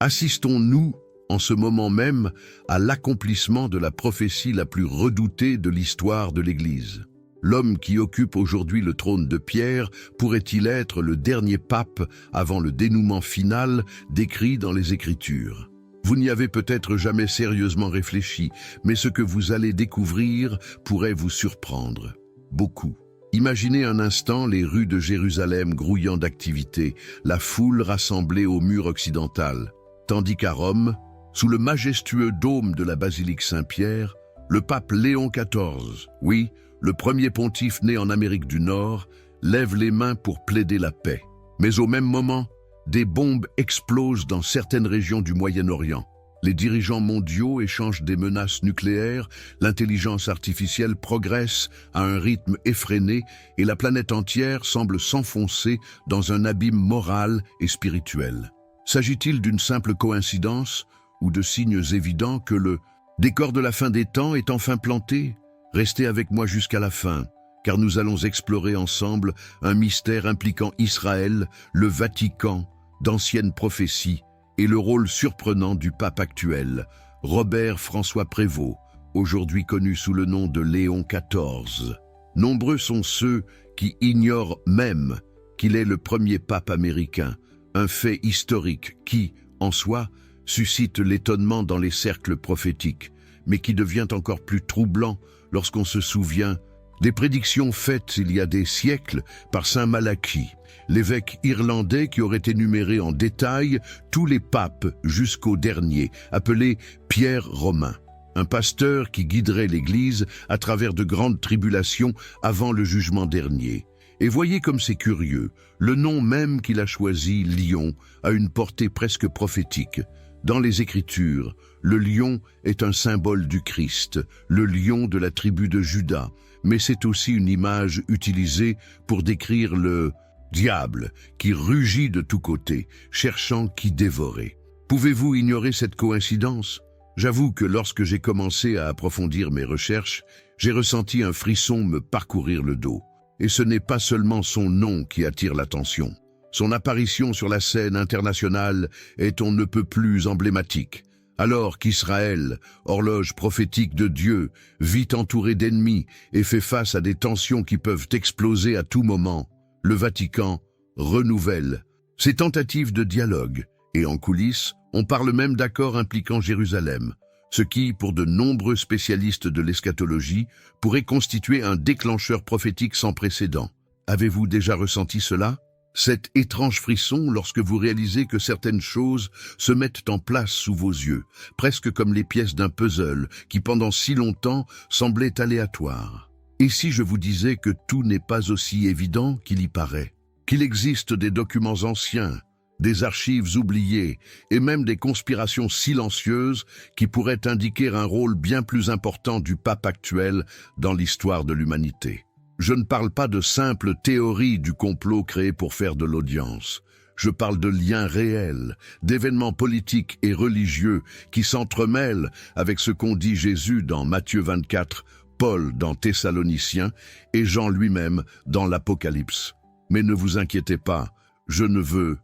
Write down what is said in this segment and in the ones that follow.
Assistons-nous, en ce moment même, à l'accomplissement de la prophétie la plus redoutée de l'histoire de l'Église. L'homme qui occupe aujourd'hui le trône de Pierre pourrait-il être le dernier pape avant le dénouement final décrit dans les Écritures? Vous n'y avez peut-être jamais sérieusement réfléchi, mais ce que vous allez découvrir pourrait vous surprendre. Beaucoup. Imaginez un instant les rues de Jérusalem grouillant d'activité, la foule rassemblée au mur occidental, tandis qu'à Rome, sous le majestueux dôme de la basilique Saint-Pierre, le pape Léon XIV, oui, le premier pontife né en Amérique du Nord, lève les mains pour plaider la paix. Mais au même moment, des bombes explosent dans certaines régions du Moyen-Orient. Les dirigeants mondiaux échangent des menaces nucléaires, l'intelligence artificielle progresse à un rythme effréné et la planète entière semble s'enfoncer dans un abîme moral et spirituel. S'agit-il d'une simple coïncidence ou de signes évidents que le décor de la fin des temps est enfin planté? Restez avec moi jusqu'à la fin, car nous allons explorer ensemble un mystère impliquant Israël, le Vatican, d'anciennes prophéties et le rôle surprenant du pape actuel, Robert François Prévost, aujourd'hui connu sous le nom de Léon XIV. Nombreux sont ceux qui ignorent même qu'il est le premier pape américain, un fait historique qui, en soi, suscite l'étonnement dans les cercles prophétiques, mais qui devient encore plus troublant lorsqu'on se souvient des prédictions faites il y a des siècles par saint Malachie, l'évêque irlandais qui aurait énuméré en détail tous les papes jusqu'au dernier, appelé Pierre Romain, un pasteur qui guiderait l'Église à travers de grandes tribulations avant le jugement dernier. Et voyez comme c'est curieux, le nom même qu'il a choisi, Lion, a une portée presque prophétique. Dans les Écritures, le lion est un symbole du Christ, le lion de la tribu de Juda, mais c'est aussi une image utilisée pour décrire le diable qui rugit de tous côtés, cherchant qui dévorer. Pouvez-vous ignorer cette coïncidence? J'avoue que lorsque j'ai commencé à approfondir mes recherches, j'ai ressenti un frisson me parcourir le dos. Et ce n'est pas seulement son nom qui attire l'attention. Son apparition sur la scène internationale est on ne peut plus emblématique. Alors qu'Israël, horloge prophétique de Dieu, vit entouré d'ennemis et fait face à des tensions qui peuvent exploser à tout moment, le Vatican renouvelle ses tentatives de dialogue. Et en coulisses, on parle même d'accords impliquant Jérusalem, ce qui, pour de nombreux spécialistes de l'eschatologie, pourrait constituer un déclencheur prophétique sans précédent. Avez-vous déjà ressenti cela? Cet étrange frisson lorsque vous réalisez que certaines choses se mettent en place sous vos yeux, presque comme les pièces d'un puzzle qui pendant si longtemps semblaient aléatoires. Et si je vous disais que tout n'est pas aussi évident qu'il y paraît, qu'il existe des documents anciens, des archives oubliées et même des conspirations silencieuses qui pourraient indiquer un rôle bien plus important du pape actuel dans l'histoire de l'humanité. Je ne parle pas de simples théories du complot créées pour faire de l'audience. Je parle de liens réels, d'événements politiques et religieux qui s'entremêlent avec ce qu'ont dit Jésus dans Matthieu 24, Paul dans Thessaloniciens et Jean lui-même dans l'Apocalypse. Mais ne vous inquiétez pas, je ne veux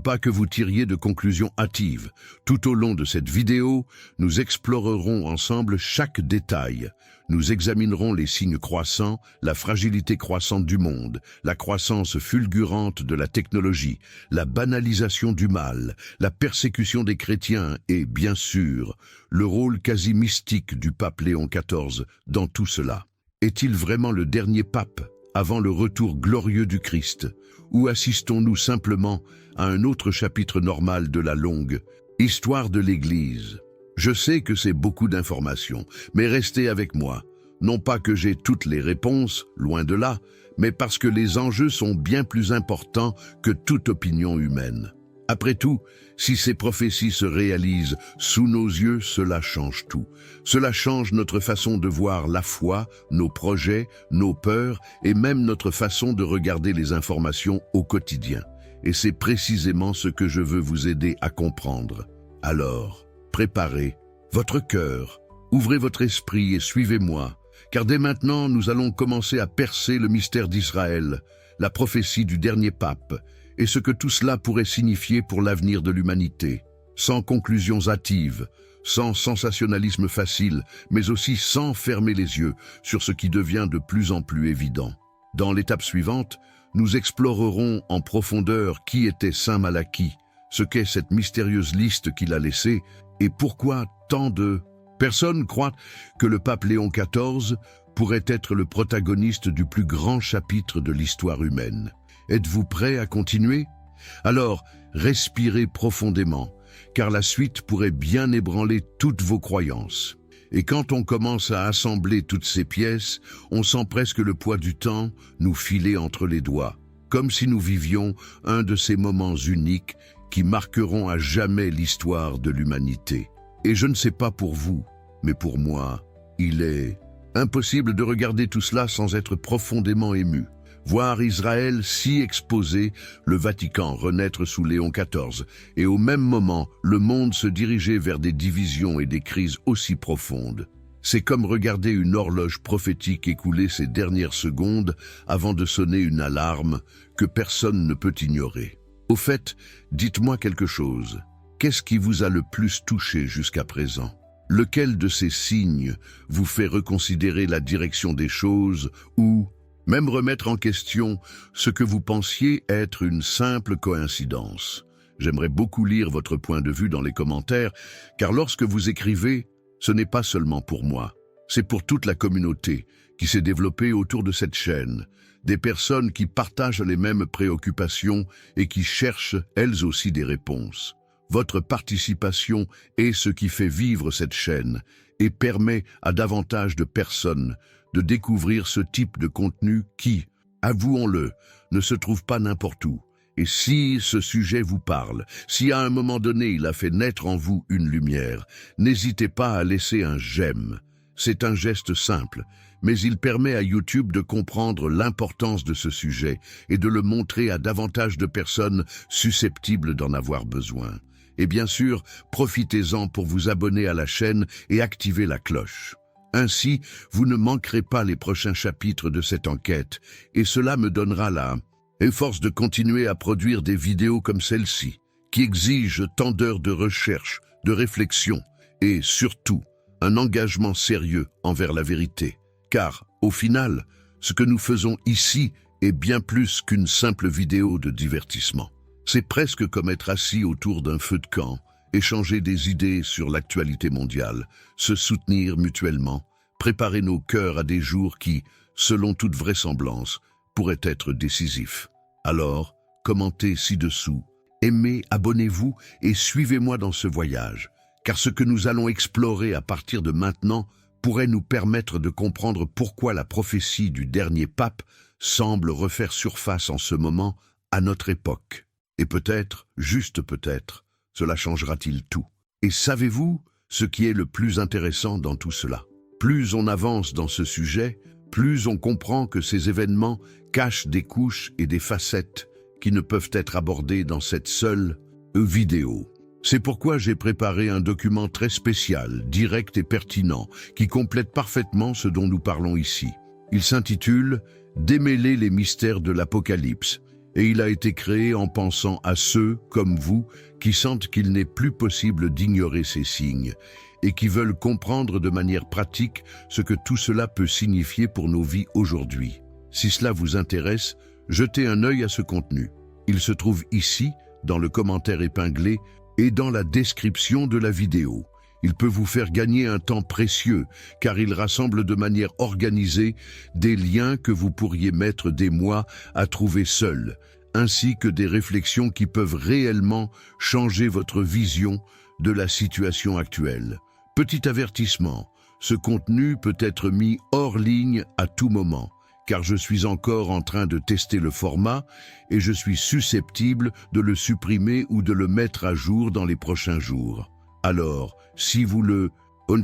pas que vous tiriez de conclusions hâtives. Tout au long de cette vidéo, nous explorerons ensemble chaque détail. Nous examinerons les signes croissants, la fragilité croissante du monde, la croissance fulgurante de la technologie, la banalisation du mal, la persécution des chrétiens et, bien sûr, le rôle quasi mystique du pape Léon XIV dans tout cela. Est-il vraiment le dernier pape avant le retour glorieux du Christ, ou assistons-nous simplement à un autre chapitre normal de la longue histoire de l'Église? Je sais que c'est beaucoup d'informations, mais restez avec moi. Non pas que j'ai toutes les réponses, loin de là, mais parce que les enjeux sont bien plus importants que toute opinion humaine. Après tout, si ces prophéties se réalisent sous nos yeux, cela change tout. Cela change notre façon de voir la foi, nos projets, nos peurs et même notre façon de regarder les informations au quotidien. Et c'est précisément ce que je veux vous aider à comprendre. Alors, préparez votre cœur, ouvrez votre esprit et suivez-moi, car dès maintenant nous allons commencer à percer le mystère d'Israël, la prophétie du dernier pape, et ce que tout cela pourrait signifier pour l'avenir de l'humanité. sans conclusions hâtives, sans sensationnalisme facile, mais aussi sans fermer les yeux sur ce qui devient de plus en plus évident. Dans l'étape suivante, nous explorerons en profondeur qui était Saint Malachie, ce qu'est cette mystérieuse liste qu'il a laissée et pourquoi tant de personnes croient que le pape Léon XIV pourrait être le protagoniste du plus grand chapitre de l'histoire humaine. Êtes-vous prêt à continuer? Alors, respirez profondément, car la suite pourrait bien ébranler toutes vos croyances. Et quand on commence à assembler toutes ces pièces, on sent presque le poids du temps nous filer entre les doigts, comme si nous vivions un de ces moments uniques qui marqueront à jamais l'histoire de l'humanité. Et je ne sais pas pour vous, mais pour moi, il est impossible de regarder tout cela sans être profondément ému. Voir Israël si exposé, le Vatican renaître sous Léon XIV, et au même moment, le monde se diriger vers des divisions et des crises aussi profondes. C'est comme regarder une horloge prophétique écouler ses dernières secondes avant de sonner une alarme que personne ne peut ignorer. Au fait, dites-moi quelque chose. Qu'est-ce qui vous a le plus touché jusqu'à présent? Lequel de ces signes vous fait reconsidérer la direction des choses ou même remettre en question ce que vous pensiez être une simple coïncidence? J'aimerais beaucoup lire votre point de vue dans les commentaires, car lorsque vous écrivez, ce n'est pas seulement pour moi, c'est pour toute la communauté qui s'est développée autour de cette chaîne, des personnes qui partagent les mêmes préoccupations et qui cherchent elles aussi des réponses. Votre participation est ce qui fait vivre cette chaîne et permet à davantage de personnes de découvrir ce type de contenu qui, avouons-le, ne se trouve pas n'importe où. Et si ce sujet vous parle, si à un moment donné il a fait naître en vous une lumière, n'hésitez pas à laisser un j'aime. C'est un geste simple, mais il permet à YouTube de comprendre l'importance de ce sujet et de le montrer à davantage de personnes susceptibles d'en avoir besoin. Et bien sûr, profitez-en pour vous abonner à la chaîne et activer la cloche. Ainsi, vous ne manquerez pas les prochains chapitres de cette enquête, et cela me donnera la force de continuer à produire des vidéos comme celle-ci, qui exigent tant d'heures de recherche, de réflexion, et surtout, un engagement sérieux envers la vérité. Car, au final, ce que nous faisons ici est bien plus qu'une simple vidéo de divertissement. C'est presque comme être assis autour d'un feu de camp, échanger des idées sur l'actualité mondiale, se soutenir mutuellement, préparer nos cœurs à des jours qui, selon toute vraisemblance, pourraient être décisifs. Alors, commentez ci-dessous, aimez, abonnez-vous et suivez-moi dans ce voyage, car ce que nous allons explorer à partir de maintenant pourrait nous permettre de comprendre pourquoi la prophétie du dernier pape semble refaire surface en ce moment à notre époque. Et peut-être, juste peut-être, cela changera-t-il tout. Et savez-vous ce qui est le plus intéressant dans tout cela? Plus on avance dans ce sujet, plus on comprend que ces événements cachent des couches et des facettes qui ne peuvent être abordées dans cette seule vidéo. C'est pourquoi j'ai préparé un document très spécial, direct et pertinent, qui complète parfaitement ce dont nous parlons ici. Il s'intitule « Démêler les mystères de l'Apocalypse ». Et il a été créé en pensant à ceux, comme vous, qui sentent qu'il n'est plus possible d'ignorer ces signes et qui veulent comprendre de manière pratique ce que tout cela peut signifier pour nos vies aujourd'hui. Si cela vous intéresse, jetez un œil à ce contenu. Il se trouve ici, dans le commentaire épinglé et dans la description de la vidéo. Il peut vous faire gagner un temps précieux, car il rassemble de manière organisée des liens que vous pourriez mettre des mois à trouver seuls, ainsi que des réflexions qui peuvent réellement changer votre vision de la situation actuelle. Petit avertissement, ce contenu peut être mis hors ligne à tout moment, car je suis encore en train de tester le format et je suis susceptible de le supprimer ou de le mettre à jour dans les prochains jours. Alors, si vous le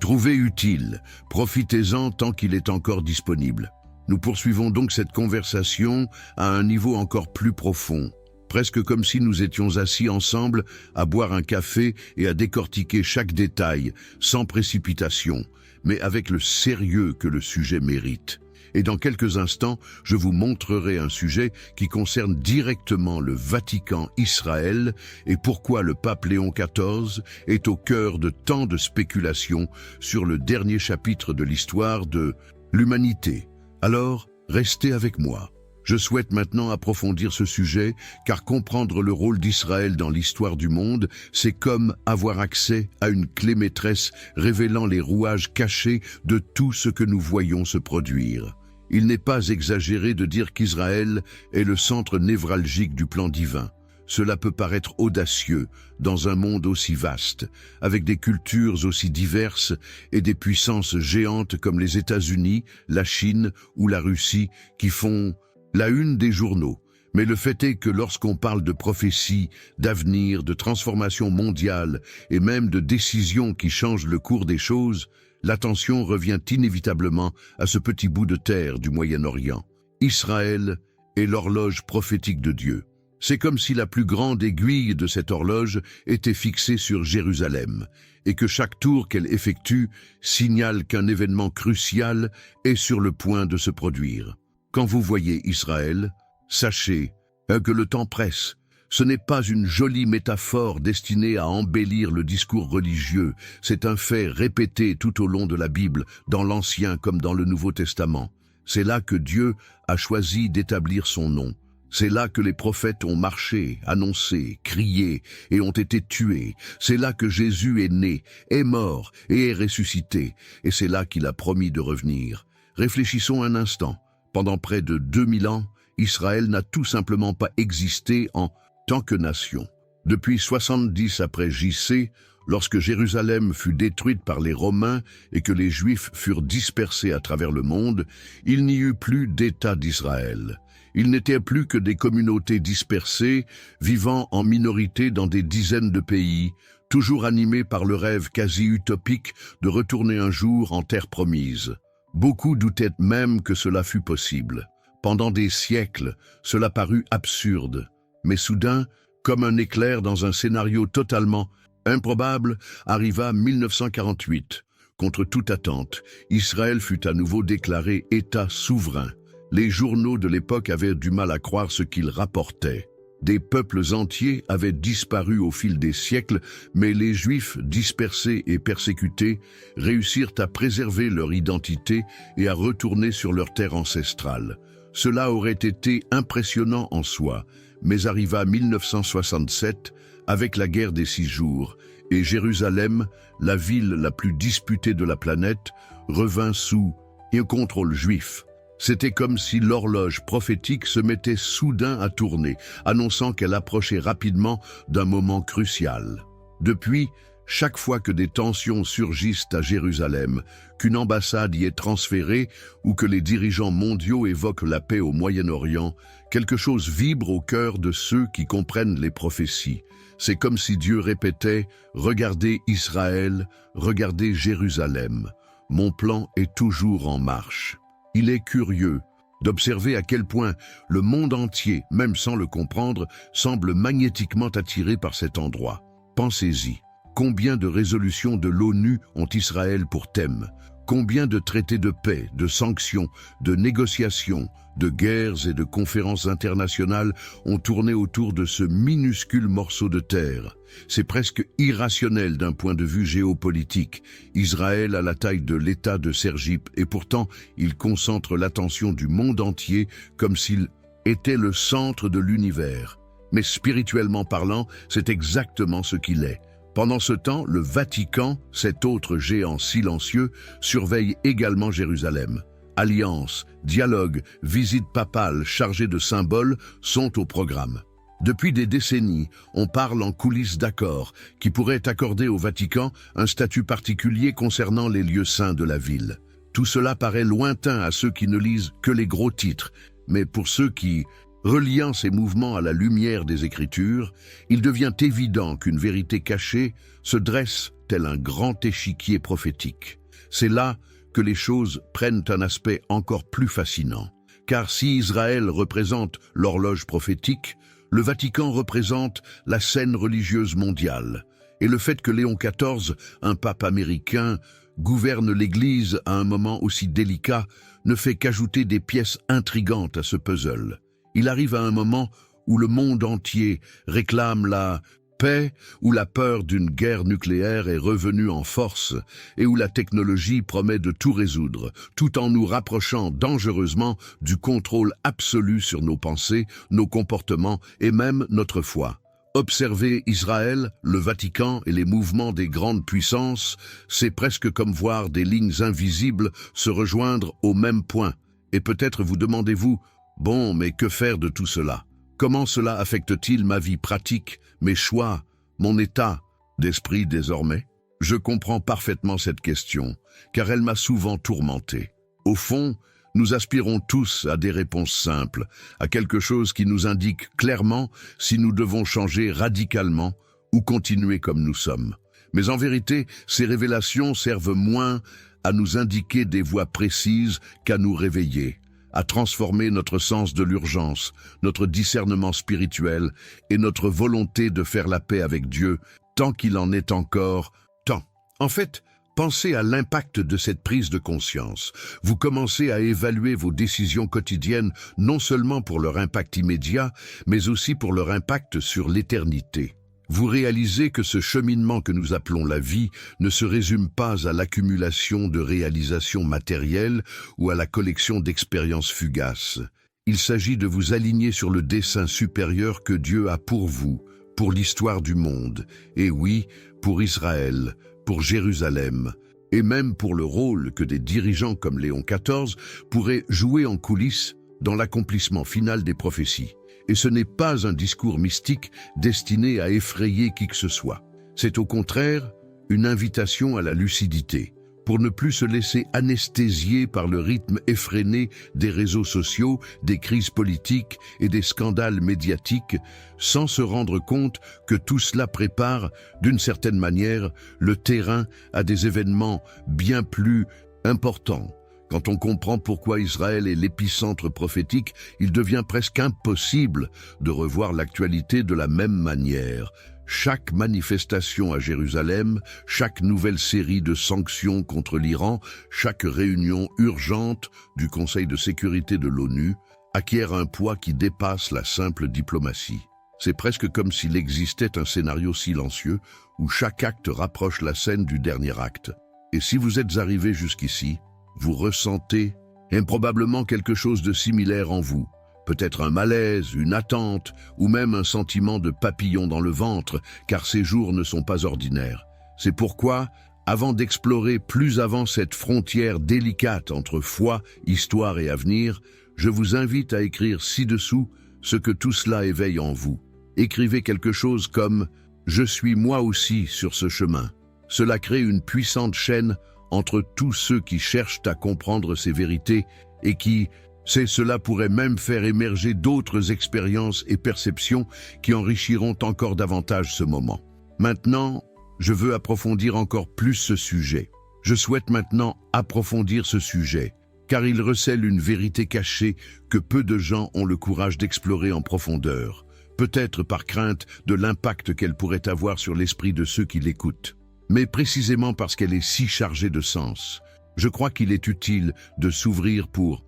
trouvez utile, profitez-en tant qu'il est encore disponible. Nous poursuivons donc cette conversation à un niveau encore plus profond, presque comme si nous étions assis ensemble à boire un café et à décortiquer chaque détail, sans précipitation, mais avec le sérieux que le sujet mérite. Et dans quelques instants, je vous montrerai un sujet qui concerne directement le Vatican-Israël et pourquoi le pape Léon XIV est au cœur de tant de spéculations sur le dernier chapitre de l'histoire de l'humanité. Alors, restez avec moi. Je souhaite maintenant approfondir ce sujet, car comprendre le rôle d'Israël dans l'histoire du monde, c'est comme avoir accès à une clé maîtresse révélant les rouages cachés de tout ce que nous voyons se produire. Il n'est pas exagéré de dire qu'Israël est le centre névralgique du plan divin. Cela peut paraître audacieux dans un monde aussi vaste, avec des cultures aussi diverses et des puissances géantes comme les États-Unis, la Chine ou la Russie qui font la une des journaux. Mais le fait est que lorsqu'on parle de prophétie, d'avenir, de transformation mondiale et même de décisions qui changent le cours des choses, l'attention revient inévitablement à ce petit bout de terre du Moyen-Orient. Israël est l'horloge prophétique de Dieu. C'est comme si la plus grande aiguille de cette horloge était fixée sur Jérusalem, et que chaque tour qu'elle effectue signale qu'un événement crucial est sur le point de se produire. Quand vous voyez Israël, sachez que le temps presse. Ce n'est pas une jolie métaphore destinée à embellir le discours religieux, c'est un fait répété tout au long de la Bible, dans l'Ancien comme dans le Nouveau Testament. C'est là que Dieu a choisi d'établir son nom. C'est là que les prophètes ont marché, annoncé, crié et ont été tués. C'est là que Jésus est né, est mort et est ressuscité. Et c'est là qu'il a promis de revenir. Réfléchissons un instant. Pendant près de 2000 ans, Israël n'a tout simplement pas existé en tant que nation. Depuis 70 après JC, lorsque Jérusalem fut détruite par les Romains et que les Juifs furent dispersés à travers le monde, il n'y eut plus d'État d'Israël. Il n'était plus que des communautés dispersées, vivant en minorité dans des dizaines de pays, toujours animés par le rêve quasi utopique de retourner un jour en terre promise. Beaucoup doutaient même que cela fût possible. Pendant des siècles, cela parut absurde. Mais soudain, comme un éclair dans un scénario totalement improbable, arriva 1948. Contre toute attente, Israël fut à nouveau déclaré État souverain. Les journaux de l'époque avaient du mal à croire ce qu'ils rapportaient. Des peuples entiers avaient disparu au fil des siècles, mais les Juifs, dispersés et persécutés, réussirent à préserver leur identité et à retourner sur leur terre ancestrale. Cela aurait été impressionnant en soi, mais arriva 1967 avec la guerre des 6 jours, et Jérusalem, la ville la plus disputée de la planète, revint sous un contrôle juif. C'était comme si l'horloge prophétique se mettait soudain à tourner, annonçant qu'elle approchait rapidement d'un moment crucial. Depuis, chaque fois que des tensions surgissent à Jérusalem, qu'une ambassade y est transférée ou que les dirigeants mondiaux évoquent la paix au Moyen-Orient, quelque chose vibre au cœur de ceux qui comprennent les prophéties. C'est comme si Dieu répétait « Regardez Israël, regardez Jérusalem. Mon plan est toujours en marche. » Il est curieux d'observer à quel point le monde entier, même sans le comprendre, semble magnétiquement attiré par cet endroit. Pensez-y, combien de résolutions de l'ONU ont Israël pour thème? Combien de traités de paix, de sanctions, de négociations, de guerres et de conférences internationales ont tourné autour de ce minuscule morceau de terre? C'est presque irrationnel d'un point de vue géopolitique. Israël a la taille de l'État de Sergipe et pourtant il concentre l'attention du monde entier comme s'il était le centre de l'univers. Mais spirituellement parlant, c'est exactement ce qu'il est. Pendant ce temps, le Vatican, cet autre géant silencieux, surveille également Jérusalem. Alliances, dialogues, visites papales chargées de symboles sont au programme. Depuis des décennies, on parle en coulisses d'accords qui pourraient accorder au Vatican un statut particulier concernant les lieux saints de la ville. Tout cela paraît lointain à ceux qui ne lisent que les gros titres, mais pour ceux qui, reliant ces mouvements à la lumière des Écritures, il devient évident qu'une vérité cachée se dresse tel un grand échiquier prophétique. C'est là que les choses prennent un aspect encore plus fascinant. Car si Israël représente l'horloge prophétique, le Vatican représente la scène religieuse mondiale. Et le fait que Léon XIV, un pape américain, gouverne l'Église à un moment aussi délicat ne fait qu'ajouter des pièces intrigantes à ce puzzle. Il arrive à un moment où le monde entier réclame la paix, où la peur d'une guerre nucléaire est revenue en force et où la technologie promet de tout résoudre, tout en nous rapprochant dangereusement du contrôle absolu sur nos pensées, nos comportements et même notre foi. Observer Israël, le Vatican et les mouvements des grandes puissances, c'est presque comme voir des lignes invisibles se rejoindre au même point. Et peut-être vous demandez-vous, bon, mais que faire de tout cela? Comment cela affecte-t-il ma vie pratique, mes choix, mon état d'esprit désormais? Je comprends parfaitement cette question, car elle m'a souvent tourmenté. Au fond, nous aspirons tous à des réponses simples, à quelque chose qui nous indique clairement si nous devons changer radicalement ou continuer comme nous sommes. Mais en vérité, ces révélations servent moins à nous indiquer des voies précises qu'à nous réveiller, à transformer notre sens de l'urgence, notre discernement spirituel et notre volonté de faire la paix avec Dieu, tant qu'il en est encore temps. En fait, pensez à l'impact de cette prise de conscience. Vous commencez à évaluer vos décisions quotidiennes non seulement pour leur impact immédiat, mais aussi pour leur impact sur l'éternité. Vous réalisez que ce cheminement que nous appelons la vie ne se résume pas à l'accumulation de réalisations matérielles ou à la collection d'expériences fugaces. Il s'agit de vous aligner sur le dessein supérieur que Dieu a pour vous, pour l'histoire du monde, et oui, pour Israël, pour Jérusalem, et même pour le rôle que des dirigeants comme Léon XIV pourraient jouer en coulisses dans l'accomplissement final des prophéties. Et ce n'est pas un discours mystique destiné à effrayer qui que ce soit. C'est au contraire une invitation à la lucidité, pour ne plus se laisser anesthésier par le rythme effréné des réseaux sociaux, des crises politiques et des scandales médiatiques, sans se rendre compte que tout cela prépare, d'une certaine manière, le terrain à des événements bien plus importants. Quand on comprend pourquoi Israël est l'épicentre prophétique, il devient presque impossible de revoir l'actualité de la même manière. Chaque manifestation à Jérusalem, chaque nouvelle série de sanctions contre l'Iran, chaque réunion urgente du Conseil de sécurité de l'ONU acquiert un poids qui dépasse la simple diplomatie. C'est presque comme s'il existait un scénario silencieux où chaque acte rapproche la scène du dernier acte. Et si vous êtes arrivé jusqu'ici, vous ressentez improbablement quelque chose de similaire en vous. Peut-être un malaise, une attente, ou même un sentiment de papillon dans le ventre, car ces jours ne sont pas ordinaires. C'est pourquoi, avant d'explorer plus avant cette frontière délicate entre foi, histoire et avenir, je vous invite à écrire ci-dessous ce que tout cela éveille en vous. Écrivez quelque chose comme « Je suis moi aussi sur ce chemin ». Cela crée une puissante chaîne entre tous ceux qui cherchent à comprendre ces vérités et qui, cela pourrait même faire émerger d'autres expériences et perceptions qui enrichiront encore davantage ce moment. Maintenant, je veux approfondir encore plus ce sujet. Je souhaite maintenant approfondir ce sujet, car il recèle une vérité cachée que peu de gens ont le courage d'explorer en profondeur, peut-être par crainte de l'impact qu'elle pourrait avoir sur l'esprit de ceux qui l'écoutent. Mais précisément parce qu'elle est si chargée de sens, je crois qu'il est utile de s'ouvrir pour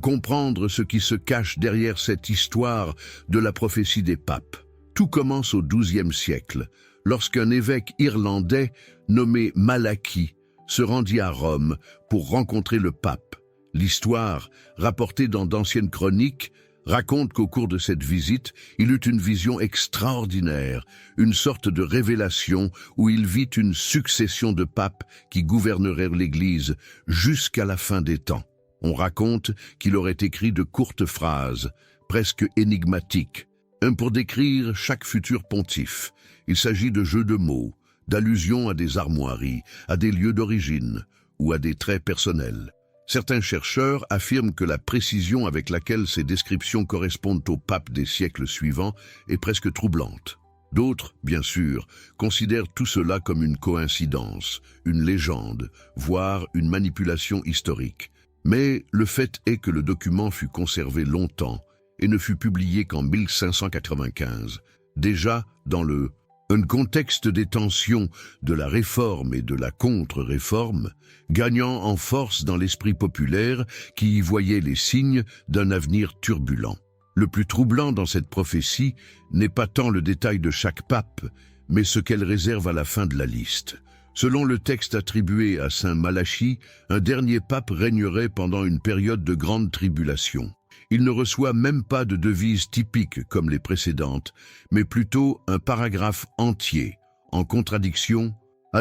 comprendre ce qui se cache derrière cette histoire de la prophétie des papes. Tout commence au XIIe siècle, lorsqu'un évêque irlandais nommé Malachie se rendit à Rome pour rencontrer le pape. L'histoire, rapportée dans d'anciennes chroniques, raconte qu'au cours de cette visite, il eut une vision extraordinaire, une sorte de révélation où il vit une succession de papes qui gouverneraient l'Église jusqu'à la fin des temps. On raconte qu'il aurait écrit de courtes phrases, presque énigmatiques, pour décrire chaque futur pontife. Il s'agit de jeux de mots, d'allusions à des armoiries, à des lieux d'origine ou à des traits personnels. Certains chercheurs affirment que la précision avec laquelle ces descriptions correspondent aux papes des siècles suivants est presque troublante. D'autres, bien sûr, considèrent tout cela comme une coïncidence, une légende, voire une manipulation historique. Mais le fait est que le document fut conservé longtemps et ne fut publié qu'en 1595, déjà dans le Un contexte des tensions de la réforme et de la contre-réforme, gagnant en force dans l'esprit populaire qui y voyait les signes d'un avenir turbulent. Le plus troublant dans cette prophétie n'est pas tant le détail de chaque pape, mais ce qu'elle réserve à la fin de la liste. Selon le texte attribué à saint Malachie, un dernier pape régnerait pendant une période de grande tribulation. Il ne reçoit même pas de devise typique comme les précédentes, mais plutôt un paragraphe entier, en contradiction,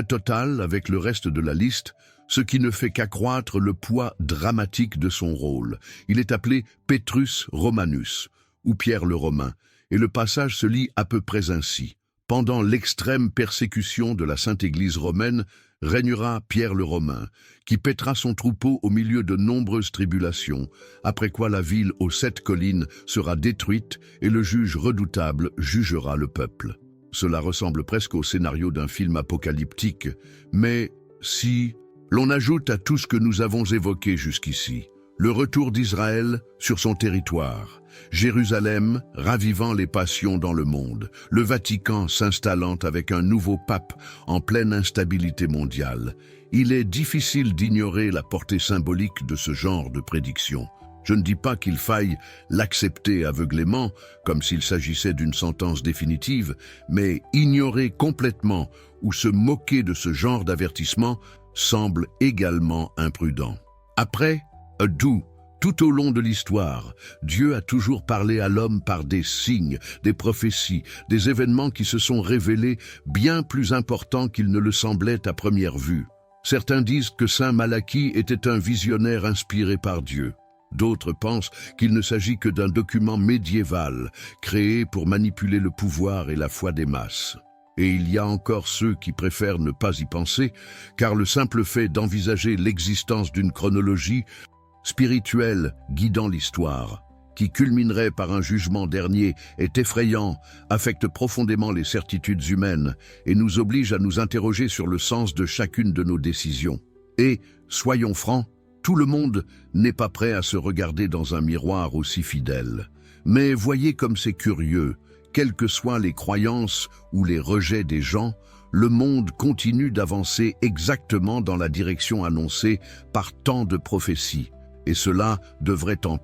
totale avec le reste de la liste, ce qui ne fait qu'accroître le poids dramatique de son rôle. Il est appelé Petrus Romanus, ou Pierre le Romain, et le passage se lit à peu près ainsi. Pendant l'extrême persécution de la Sainte Église romaine, régnera Pierre le Romain, qui paîtra son troupeau au milieu de nombreuses tribulations, après quoi la ville aux 7 collines sera détruite et le juge redoutable jugera le peuple. Cela ressemble presque au scénario d'un film apocalyptique, mais si l'on ajoute à tout ce que nous avons évoqué jusqu'ici, le retour d'Israël sur son territoire, Jérusalem ravivant les passions dans le monde, le Vatican s'installant avec un nouveau pape en pleine instabilité mondiale, il est difficile d'ignorer la portée symbolique de ce genre de prédiction. Je ne dis pas qu'il faille l'accepter aveuglément, comme s'il s'agissait d'une sentence définitive, mais ignorer complètement ou se moquer de ce genre d'avertissement semble également imprudent. Après, tout au long de l'histoire, Dieu a toujours parlé à l'homme par des signes, des prophéties, des événements qui se sont révélés bien plus importants qu'ils ne le semblaient à première vue. Certains disent que saint Malachie était un visionnaire inspiré par Dieu. D'autres pensent qu'il ne s'agit que d'un document médiéval, créé pour manipuler le pouvoir et la foi des masses. Et il y a encore ceux qui préfèrent ne pas y penser, car le simple fait d'envisager l'existence d'une chronologie spirituelle guidant l'histoire, qui culminerait par un jugement dernier, est effrayant, affecte profondément les certitudes humaines et nous oblige à nous interroger sur le sens de chacune de nos décisions. Et, soyons francs, tout le monde n'est pas prêt à se regarder dans un miroir aussi fidèle. Mais voyez comme c'est curieux, quelles que soient les croyances ou les rejets des gens, le monde continue d'avancer exactement dans la direction annoncée par tant de prophéties. Et cela devrait en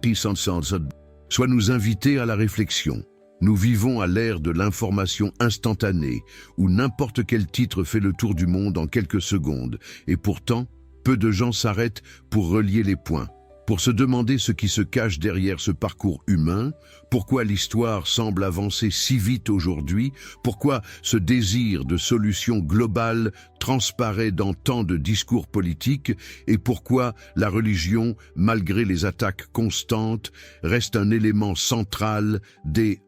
soit nous inviter à la réflexion. Nous vivons à l'ère de l'information instantanée, où n'importe quel titre fait le tour du monde en quelques secondes, et pourtant, peu de gens s'arrêtent pour relier les points, pour se demander ce qui se cache derrière ce parcours humain, pourquoi l'histoire semble avancer si vite aujourd'hui, pourquoi ce désir de solution globale transparaît dans tant de discours politiques et pourquoi la religion, malgré les attaques constantes, reste un élément central des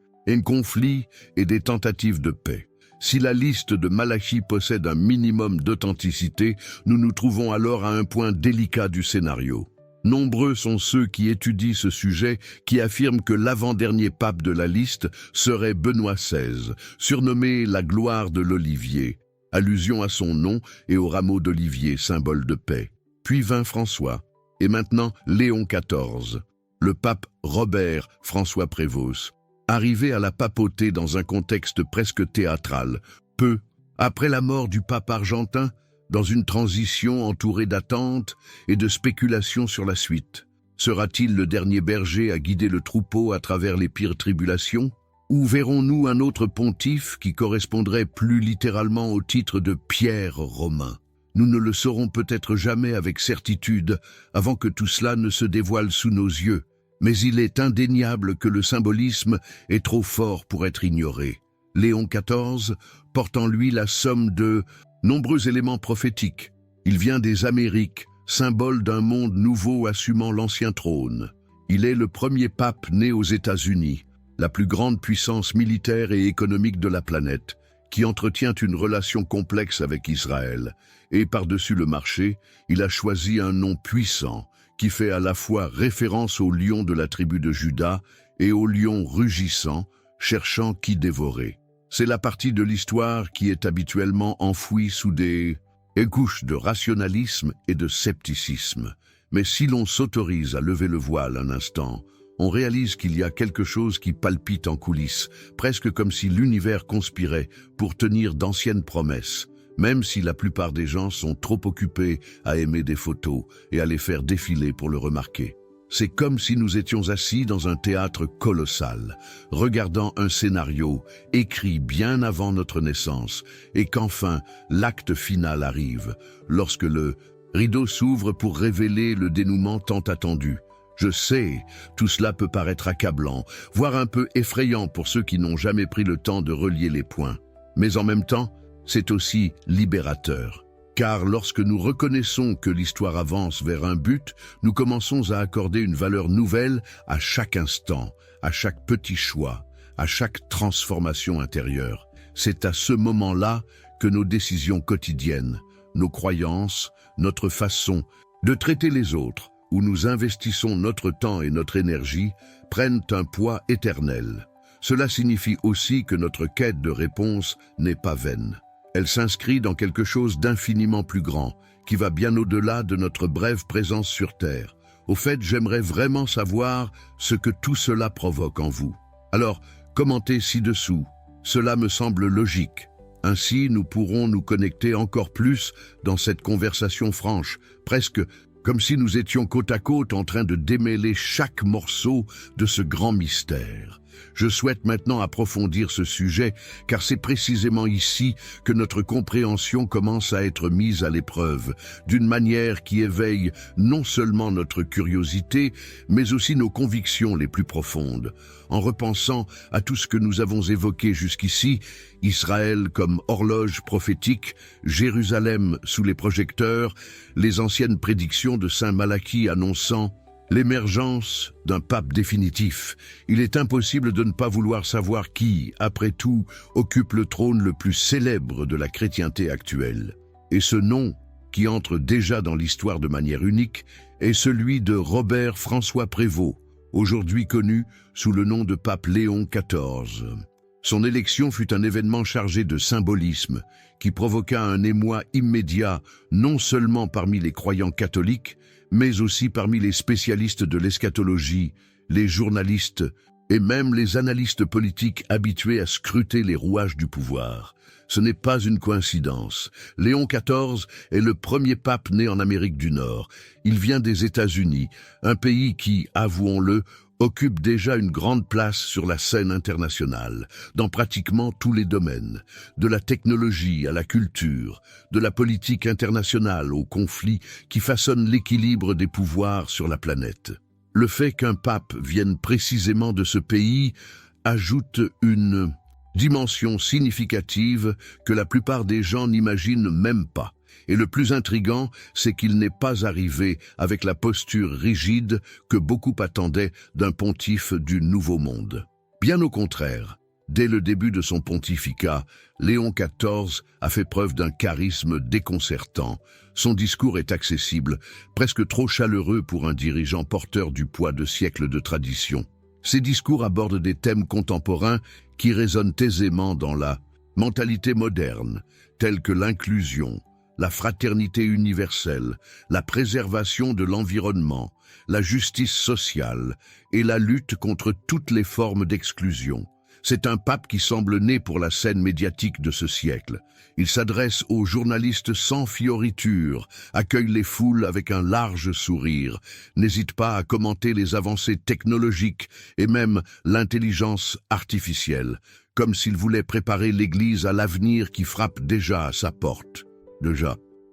conflits et des tentatives de paix. Si la liste de Malachie possède un minimum d'authenticité, nous nous trouvons alors à un point délicat du scénario. Nombreux sont ceux qui étudient ce sujet, qui affirment que l'avant-dernier pape de la liste serait Benoît XVI, surnommé la gloire de l'olivier, allusion à son nom et au rameau d'olivier, symbole de paix. Puis vint François, et maintenant Léon XIV, le pape Robert François Prévost, arrivé à la papauté dans un contexte presque théâtral, peu après la mort du pape argentin, dans une transition entourée d'attentes et de spéculations sur la suite. Sera-t-il le dernier berger à guider le troupeau à travers les pires tribulations? Ou verrons-nous un autre pontife qui correspondrait plus littéralement au titre de Pierre Romain? Nous ne le saurons peut-être jamais avec certitude avant que tout cela ne se dévoile sous nos yeux, mais il est indéniable que le symbolisme est trop fort pour être ignoré. Léon XIV porte en lui la somme de nombreux éléments prophétiques. Il vient des Amériques, symbole d'un monde nouveau assumant l'ancien trône. Il est le premier pape né aux États-Unis, la plus grande puissance militaire et économique de la planète, qui entretient une relation complexe avec Israël. Et par-dessus le marché, il a choisi un nom puissant, qui fait à la fois référence au lion de la tribu de Juda et au lion rugissant, cherchant qui dévorer. C'est la partie de l'histoire qui est habituellement enfouie sous des couches de rationalisme et de scepticisme. Mais si l'on s'autorise à lever le voile un instant, on réalise qu'il y a quelque chose qui palpite en coulisses, presque comme si l'univers conspirait pour tenir d'anciennes promesses, même si la plupart des gens sont trop occupés à aimer des photos et à les faire défiler pour le remarquer. C'est comme si nous étions assis dans un théâtre colossal, regardant un scénario écrit bien avant notre naissance, et qu'enfin l'acte final arrive, lorsque le rideau s'ouvre pour révéler le dénouement tant attendu. Je sais, tout cela peut paraître accablant, voire un peu effrayant pour ceux qui n'ont jamais pris le temps de relier les points. Mais en même temps, c'est aussi libérateur. Car lorsque nous reconnaissons que l'histoire avance vers un but, nous commençons à accorder une valeur nouvelle à chaque instant, à chaque petit choix, à chaque transformation intérieure. C'est à ce moment-là que nos décisions quotidiennes, nos croyances, notre façon de traiter les autres, où nous investissons notre temps et notre énergie, prennent un poids éternel. Cela signifie aussi que notre quête de réponse n'est pas vaine. Elle s'inscrit dans quelque chose d'infiniment plus grand, qui va bien au-delà de notre brève présence sur Terre. Au fait, j'aimerais vraiment savoir ce que tout cela provoque en vous. Alors, commentez ci-dessous. Cela me semble logique. Ainsi, nous pourrons nous connecter encore plus dans cette conversation franche, presque comme si nous étions côte à côte en train de démêler chaque morceau de ce grand mystère. Je souhaite maintenant approfondir ce sujet, car c'est précisément ici que notre compréhension commence à être mise à l'épreuve, d'une manière qui éveille non seulement notre curiosité, mais aussi nos convictions les plus profondes. En repensant à tout ce que nous avons évoqué jusqu'ici, Israël comme horloge prophétique, Jérusalem sous les projecteurs, les anciennes prédictions de Saint Malachie annonçant l'émergence d'un pape définitif, il est impossible de ne pas vouloir savoir qui, après tout, occupe le trône le plus célèbre de la chrétienté actuelle. Et ce nom, qui entre déjà dans l'histoire de manière unique, est celui de Robert François Prévost, aujourd'hui connu sous le nom de pape Léon XIV. Son élection fut un événement chargé de symbolisme, qui provoqua un émoi immédiat non seulement parmi les croyants catholiques, mais aussi parmi les spécialistes de l'eschatologie, les journalistes et même les analystes politiques habitués à scruter les rouages du pouvoir. Ce n'est pas une coïncidence. Léon XIV est le premier pape né en Amérique du Nord. Il vient des États-Unis, un pays qui, avouons-le, occupe déjà une grande place sur la scène internationale, dans pratiquement tous les domaines, de la technologie à la culture, de la politique internationale aux conflits qui façonnent l'équilibre des pouvoirs sur la planète. Le fait qu'un pape vienne précisément de ce pays ajoute une dimension significative que la plupart des gens n'imaginent même pas. Et le plus intrigant, c'est qu'il n'est pas arrivé avec la posture rigide que beaucoup attendaient d'un pontife du Nouveau Monde. Bien au contraire, dès le début de son pontificat, Léon XIV a fait preuve d'un charisme déconcertant. Son discours est accessible, presque trop chaleureux pour un dirigeant porteur du poids de siècles de tradition. Ses discours abordent des thèmes contemporains qui résonnent aisément dans la mentalité moderne, tels que l'inclusion, la fraternité universelle, la préservation de l'environnement, la justice sociale et la lutte contre toutes les formes d'exclusion. C'est un pape qui semble né pour la scène médiatique de ce siècle. Il s'adresse aux journalistes sans fioriture, accueille les foules avec un large sourire, n'hésite pas à commenter les avancées technologiques et même l'intelligence artificielle, comme s'il voulait préparer l'Église à l'avenir qui frappe déjà à sa porte.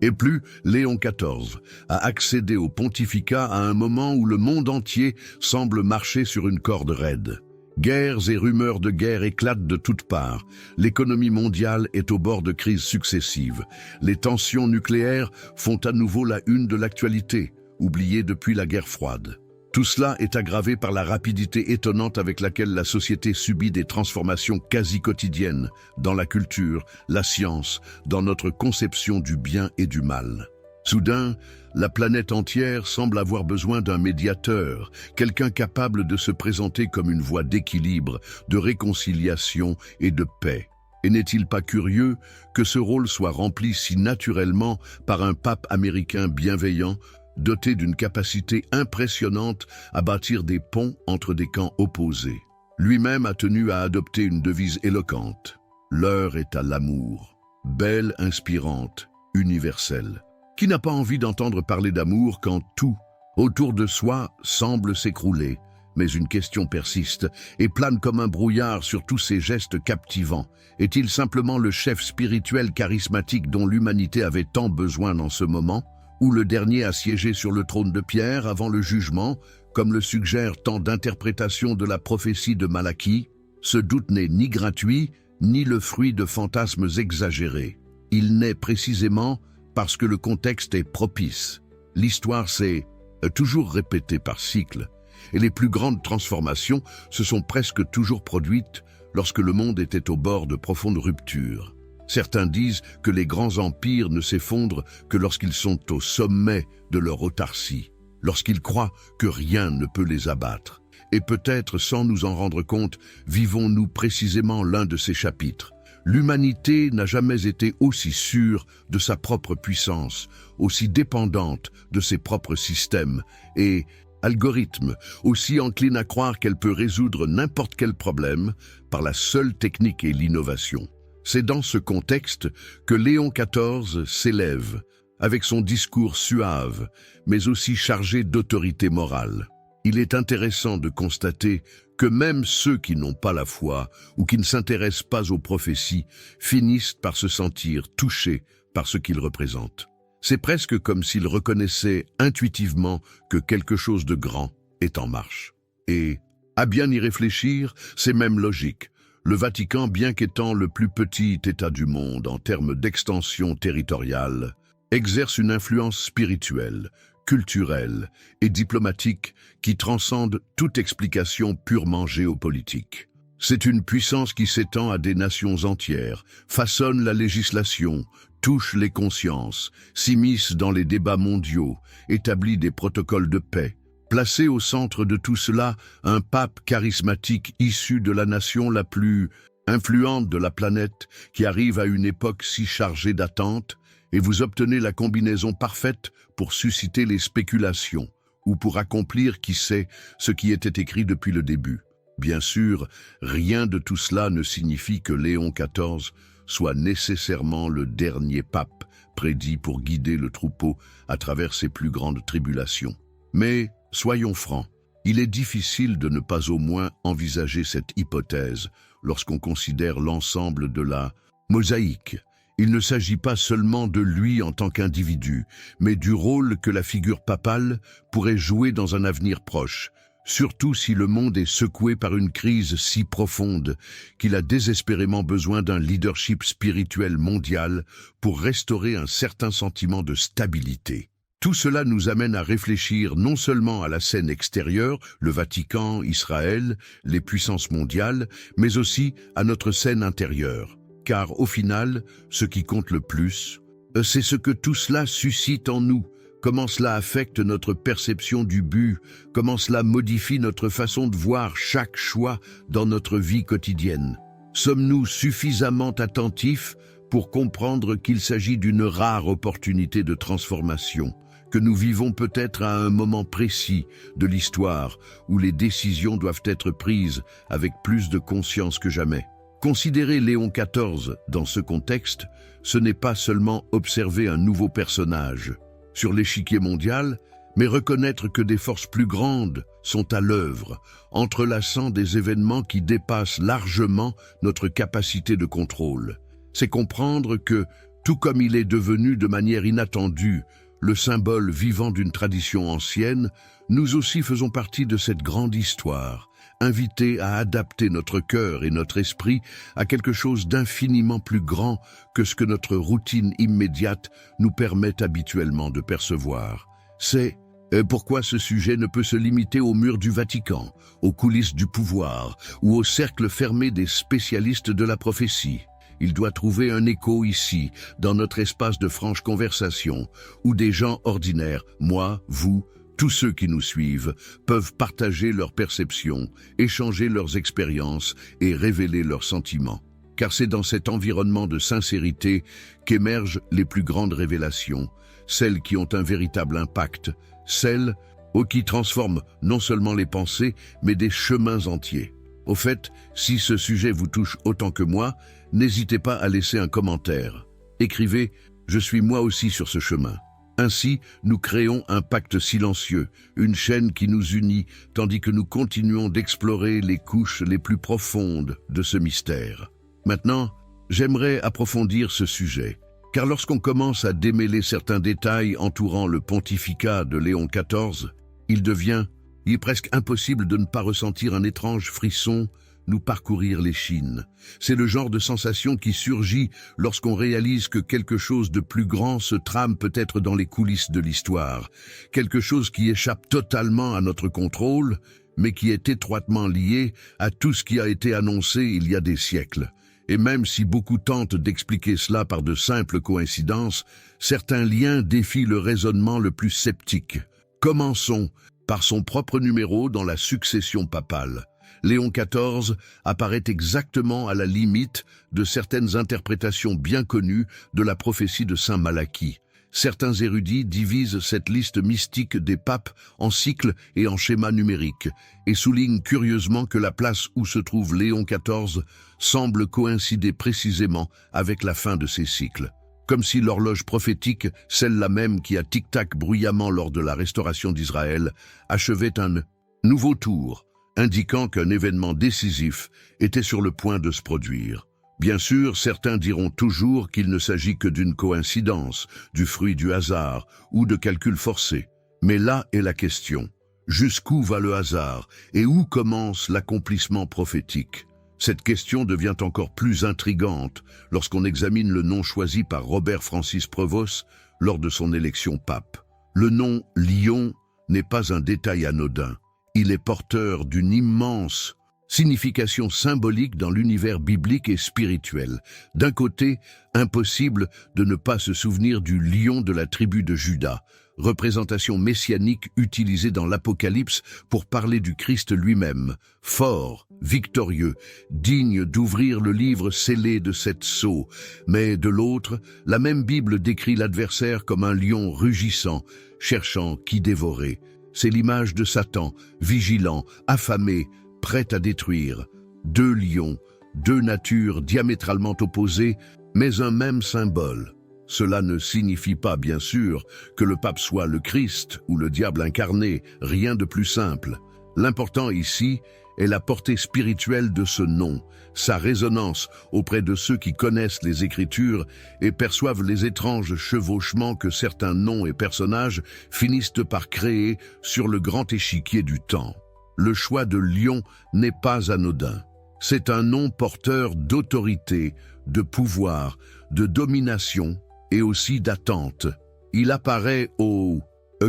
Et plus, Léon XIV a accédé au pontificat à un moment où le monde entier semble marcher sur une corde raide. Guerres et rumeurs de guerre éclatent de toutes parts. L'économie mondiale est au bord de crises successives. Les tensions nucléaires font à nouveau la une de l'actualité, oubliée depuis la guerre froide. Tout cela est aggravé par la rapidité étonnante avec laquelle la société subit des transformations quasi quotidiennes dans la culture, la science, dans notre conception du bien et du mal. Soudain, la planète entière semble avoir besoin d'un médiateur, quelqu'un capable de se présenter comme une voie d'équilibre, de réconciliation et de paix. Et n'est-il pas curieux que ce rôle soit rempli si naturellement par un pape américain bienveillant, doté d'une capacité impressionnante à bâtir des ponts entre des camps opposés. Lui-même a tenu à adopter une devise éloquente. L'heure est à l'amour. Belle, inspirante, universelle. Qui n'a pas envie d'entendre parler d'amour quand tout, autour de soi, semble s'écrouler? Mais une question persiste et plane comme un brouillard sur tous ces gestes captivants. Est-il simplement le chef spirituel charismatique dont l'humanité avait tant besoin dans ce moment, ou le dernier à siéger sur le trône de pierre avant le jugement, comme le suggèrent tant d'interprétations de la prophétie de Malachie? Ce doute n'est ni gratuit, ni le fruit de fantasmes exagérés. Il naît précisément parce que le contexte est propice. L'histoire s'est toujours répétée par cycles, et les plus grandes transformations se sont presque toujours produites lorsque le monde était au bord de profondes ruptures. Certains disent que les grands empires ne s'effondrent que lorsqu'ils sont au sommet de leur autarcie, lorsqu'ils croient que rien ne peut les abattre. Et peut-être, sans nous en rendre compte, vivons-nous précisément l'un de ces chapitres. L'humanité n'a jamais été aussi sûre de sa propre puissance, aussi dépendante de ses propres systèmes et algorithmes, aussi encline à croire qu'elle peut résoudre n'importe quel problème par la seule technique et l'innovation. C'est dans ce contexte que Léon XIV s'élève, avec son discours suave, mais aussi chargé d'autorité morale. Il est intéressant de constater que même ceux qui n'ont pas la foi ou qui ne s'intéressent pas aux prophéties finissent par se sentir touchés par ce qu'ils représentent. C'est presque comme s'ils reconnaissaient intuitivement que quelque chose de grand est en marche. Et, à bien y réfléchir, c'est même logique. Le Vatican, bien qu'étant le plus petit État du monde en termes d'extension territoriale, exerce une influence spirituelle, culturelle et diplomatique qui transcende toute explication purement géopolitique. C'est une puissance qui s'étend à des nations entières, façonne la législation, touche les consciences, s'immisce dans les débats mondiaux, établit des protocoles de paix. Placé au centre de tout cela, un pape charismatique issu de la nation la plus influente de la planète, qui arrive à une époque si chargée d'attentes, et vous obtenez la combinaison parfaite pour susciter les spéculations, ou pour accomplir, qui sait, ce qui était écrit depuis le début. Bien sûr, rien de tout cela ne signifie que Léon XIV soit nécessairement le dernier pape prédit pour guider le troupeau à travers ses plus grandes tribulations. Mais, soyons francs, il est difficile de ne pas au moins envisager cette hypothèse lorsqu'on considère l'ensemble de la mosaïque. Il ne s'agit pas seulement de lui en tant qu'individu, mais du rôle que la figure papale pourrait jouer dans un avenir proche, surtout si le monde est secoué par une crise si profonde qu'il a désespérément besoin d'un leadership spirituel mondial pour restaurer un certain sentiment de stabilité. Tout cela nous amène à réfléchir non seulement à la scène extérieure, le Vatican, Israël, les puissances mondiales, mais aussi à notre scène intérieure. Car au final, ce qui compte le plus, c'est ce que tout cela suscite en nous. Comment cela affecte notre perception du but, comment cela modifie notre façon de voir chaque choix dans notre vie quotidienne. Sommes-nous suffisamment attentifs pour comprendre qu'il s'agit d'une rare opportunité de transformation, que nous vivons peut-être à un moment précis de l'histoire où les décisions doivent être prises avec plus de conscience que jamais? Considérer Léon XIV dans ce contexte, ce n'est pas seulement observer un nouveau personnage sur l'échiquier mondial, mais reconnaître que des forces plus grandes sont à l'œuvre, entrelaçant des événements qui dépassent largement notre capacité de contrôle. C'est comprendre que, tout comme il est devenu de manière inattendue le symbole vivant d'une tradition ancienne, nous aussi faisons partie de cette grande histoire, invités à adapter notre cœur et notre esprit à quelque chose d'infiniment plus grand que ce que notre routine immédiate nous permet habituellement de percevoir. C'est pourquoi ce sujet ne peut se limiter aux murs du Vatican, aux coulisses du pouvoir ou au cercle fermé des spécialistes de la prophétie. Il doit trouver un écho ici, dans notre espace de franche conversation, où des gens ordinaires, moi, vous, tous ceux qui nous suivent, peuvent partager leurs perceptions, échanger leurs expériences et révéler leurs sentiments. car c'est dans cet environnement de sincérité qu'émergent les plus grandes révélations, celles qui ont un véritable impact, celles qui transforment non seulement les pensées, mais des chemins entiers. Au fait, si ce sujet vous touche autant que moi, n'hésitez pas à laisser un commentaire. Écrivez « Je suis moi aussi sur ce chemin ». Ainsi, nous créons un pacte silencieux, une chaîne qui nous unit, tandis que nous continuons d'explorer les couches les plus profondes de ce mystère. Maintenant, j'aimerais approfondir ce sujet, car lorsqu'on commence à démêler certains détails entourant le pontificat de Léon XIV, il est presque impossible de ne pas ressentir un étrange frisson nous parcourir l'échine. C'est le genre de sensation qui surgit lorsqu'on réalise que quelque chose de plus grand se trame peut-être dans les coulisses de l'histoire, quelque chose qui échappe totalement à notre contrôle, mais qui est étroitement lié à tout ce qui a été annoncé il y a des siècles. Et même si beaucoup tentent d'expliquer cela par de simples coïncidences, certains liens défient le raisonnement le plus sceptique. Commençons par son propre numéro dans la succession papale. Léon XIV apparaît exactement à la limite de certaines interprétations bien connues de la prophétie de Saint Malachie. Certains érudits divisent cette liste mystique des papes en cycles et en schémas numériques et soulignent curieusement que la place où se trouve Léon XIV semble coïncider précisément avec la fin de ces cycles. Comme si l'horloge prophétique, celle-là même qui a tic-tac bruyamment lors de la restauration d'Israël, achevait un nouveau tour, indiquant qu'un événement décisif était sur le point de se produire. Bien sûr, certains diront toujours qu'il ne s'agit que d'une coïncidence, du fruit du hasard ou de calculs forcés. Mais là est la question. Jusqu'où va le hasard et où commence l'accomplissement prophétique? Cette question devient encore plus intrigante lorsqu'on examine le nom choisi par Robert Francis Prevost lors de son élection pape. Le nom Lion n'est pas un détail anodin. Il est porteur d'une immense signification symbolique dans l'univers biblique et spirituel. D'un côté, impossible de ne pas se souvenir du lion de la tribu de Juda, représentation messianique utilisée dans l'Apocalypse pour parler du Christ lui-même, fort, victorieux, digne d'ouvrir le livre scellé de sept sceaux. Mais de l'autre, la même Bible décrit l'adversaire comme un lion rugissant, cherchant qui dévorer. C'est l'image de Satan, vigilant, affamé, prêt à détruire. Deux lions, deux natures diamétralement opposées, mais un même symbole. Cela ne signifie pas, bien sûr, que le pape soit le Christ ou le diable incarné, rien de plus simple. L'important ici est la portée spirituelle de ce nom, sa résonance auprès de ceux qui connaissent les Écritures et perçoivent les étranges chevauchements que certains noms et personnages finissent par créer sur le grand échiquier du temps. Le choix de Lion n'est pas anodin. C'est un nom porteur d'autorité, de pouvoir, de domination et aussi d'attente. Il apparaît au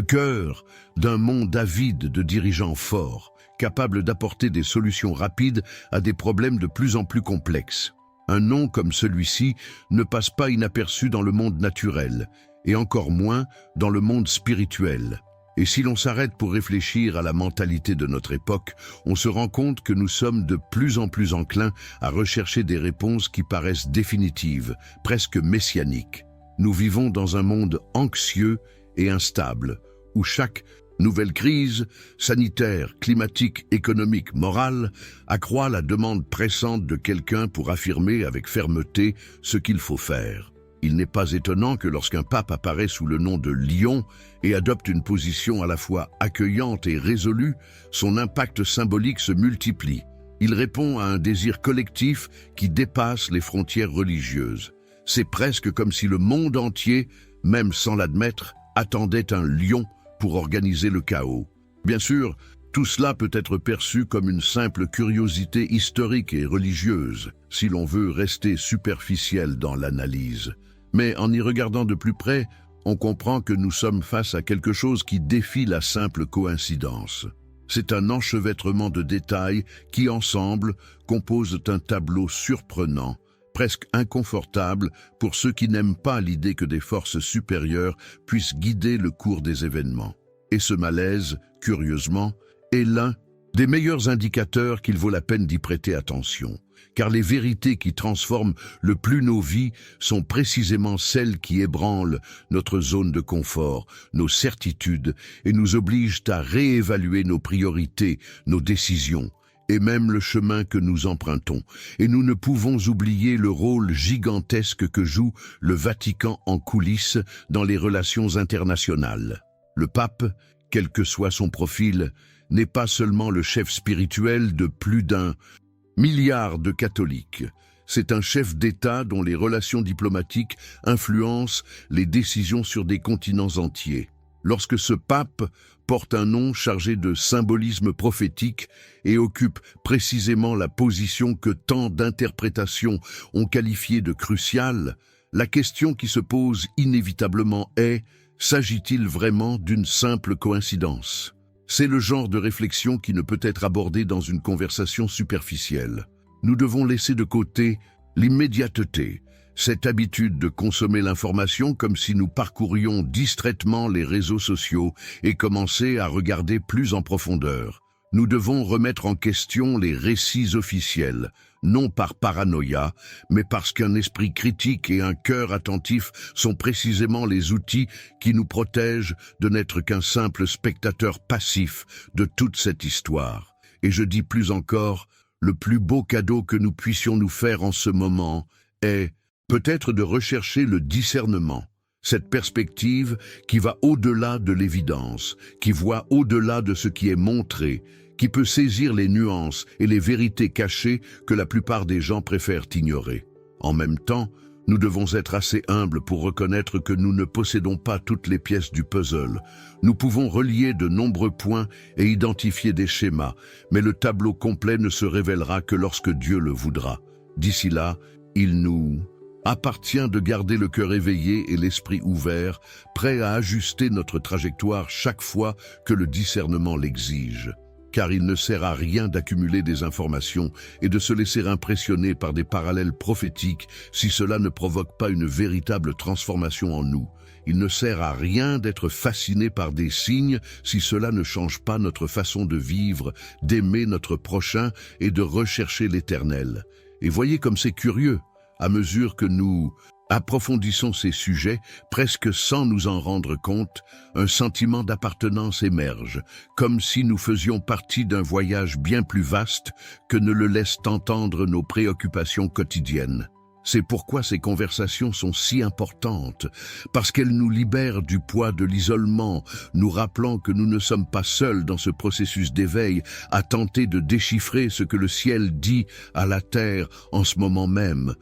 cœur d'un monde avide de dirigeants forts, capable d'apporter des solutions rapides à des problèmes de plus en plus complexes. Un nom comme celui-ci ne passe pas inaperçu dans le monde naturel, et encore moins dans le monde spirituel. Et si l'on s'arrête pour réfléchir à la mentalité de notre époque, on se rend compte que nous sommes de plus en plus enclins à rechercher des réponses qui paraissent définitives, presque messianiques. Nous vivons dans un monde anxieux et instable, où chaque nouvelle crise, sanitaire, climatique, économique, morale, accroît la demande pressante de quelqu'un pour affirmer avec fermeté ce qu'il faut faire. Il n'est pas étonnant que lorsqu'un pape apparaît sous le nom de Lion et adopte une position à la fois accueillante et résolue, son impact symbolique se multiplie. Il répond à un désir collectif qui dépasse les frontières religieuses. C'est presque comme si le monde entier, même sans l'admettre, attendait un lion pour organiser le chaos. Bien sûr, tout cela peut être perçu comme une simple curiosité historique et religieuse, si l'on veut rester superficiel dans l'analyse. Mais en y regardant de plus près, on comprend que nous sommes face à quelque chose qui défie la simple coïncidence. C'est un enchevêtrement de détails qui, ensemble, composent un tableau surprenant, presque inconfortable pour ceux qui n'aiment pas l'idée que des forces supérieures puissent guider le cours des événements. Et ce malaise, curieusement, est l'un des meilleurs indicateurs qu'il vaut la peine d'y prêter attention. car les vérités qui transforment le plus nos vies sont précisément celles qui ébranlent notre zone de confort, nos certitudes, et nous obligent à réévaluer nos priorités, nos décisions, et même le chemin que nous empruntons. Et nous ne pouvons oublier le rôle gigantesque que joue le Vatican en coulisses dans les relations internationales. Le pape, quel que soit son profil, n'est pas seulement le chef spirituel de plus d'1 milliard de catholiques. C'est un chef d'État dont les relations diplomatiques influencent les décisions sur des continents entiers. Lorsque ce pape porte un nom chargé de symbolisme prophétique et occupe précisément la position que tant d'interprétations ont qualifiée de cruciale, la question qui se pose inévitablement est: s'agit-il vraiment d'une simple coïncidence? C'est le genre de réflexion qui ne peut être abordée dans une conversation superficielle. Nous devons laisser de côté l'immédiateté, cette habitude de consommer l'information comme si nous parcourions distraitement les réseaux sociaux, et commencer à regarder plus en profondeur. Nous devons remettre en question les récits officiels, non par paranoïa, mais parce qu'un esprit critique et un cœur attentif sont précisément les outils qui nous protègent de n'être qu'un simple spectateur passif de toute cette histoire. Et je dis plus encore, le plus beau cadeau que nous puissions nous faire en ce moment est peut-être de rechercher le discernement, cette perspective qui va au-delà de l'évidence, qui voit au-delà de ce qui est montré, qui peut saisir les nuances et les vérités cachées que la plupart des gens préfèrent ignorer. En même temps, nous devons être assez humbles pour reconnaître que nous ne possédons pas toutes les pièces du puzzle. Nous pouvons relier de nombreux points et identifier des schémas, mais le tableau complet ne se révélera que lorsque Dieu le voudra. D'ici là, il nous appartient de garder le cœur éveillé et l'esprit ouvert, prêt à ajuster notre trajectoire chaque fois que le discernement l'exige. Car il ne sert à rien d'accumuler des informations et de se laisser impressionner par des parallèles prophétiques si cela ne provoque pas une véritable transformation en nous. Il ne sert à rien d'être fasciné par des signes si cela ne change pas notre façon de vivre, d'aimer notre prochain et de rechercher l'éternel. Et voyez comme c'est curieux, à mesure que nous approfondissons ces sujets, presque sans nous en rendre compte, un sentiment d'appartenance émerge, comme si nous faisions partie d'un voyage bien plus vaste que ne le laissent entendre nos préoccupations quotidiennes. C'est pourquoi ces conversations sont si importantes, parce qu'elles nous libèrent du poids de l'isolement, nous rappelant que nous ne sommes pas seuls dans ce processus d'éveil à tenter de déchiffrer ce que le ciel dit à la terre en ce moment même.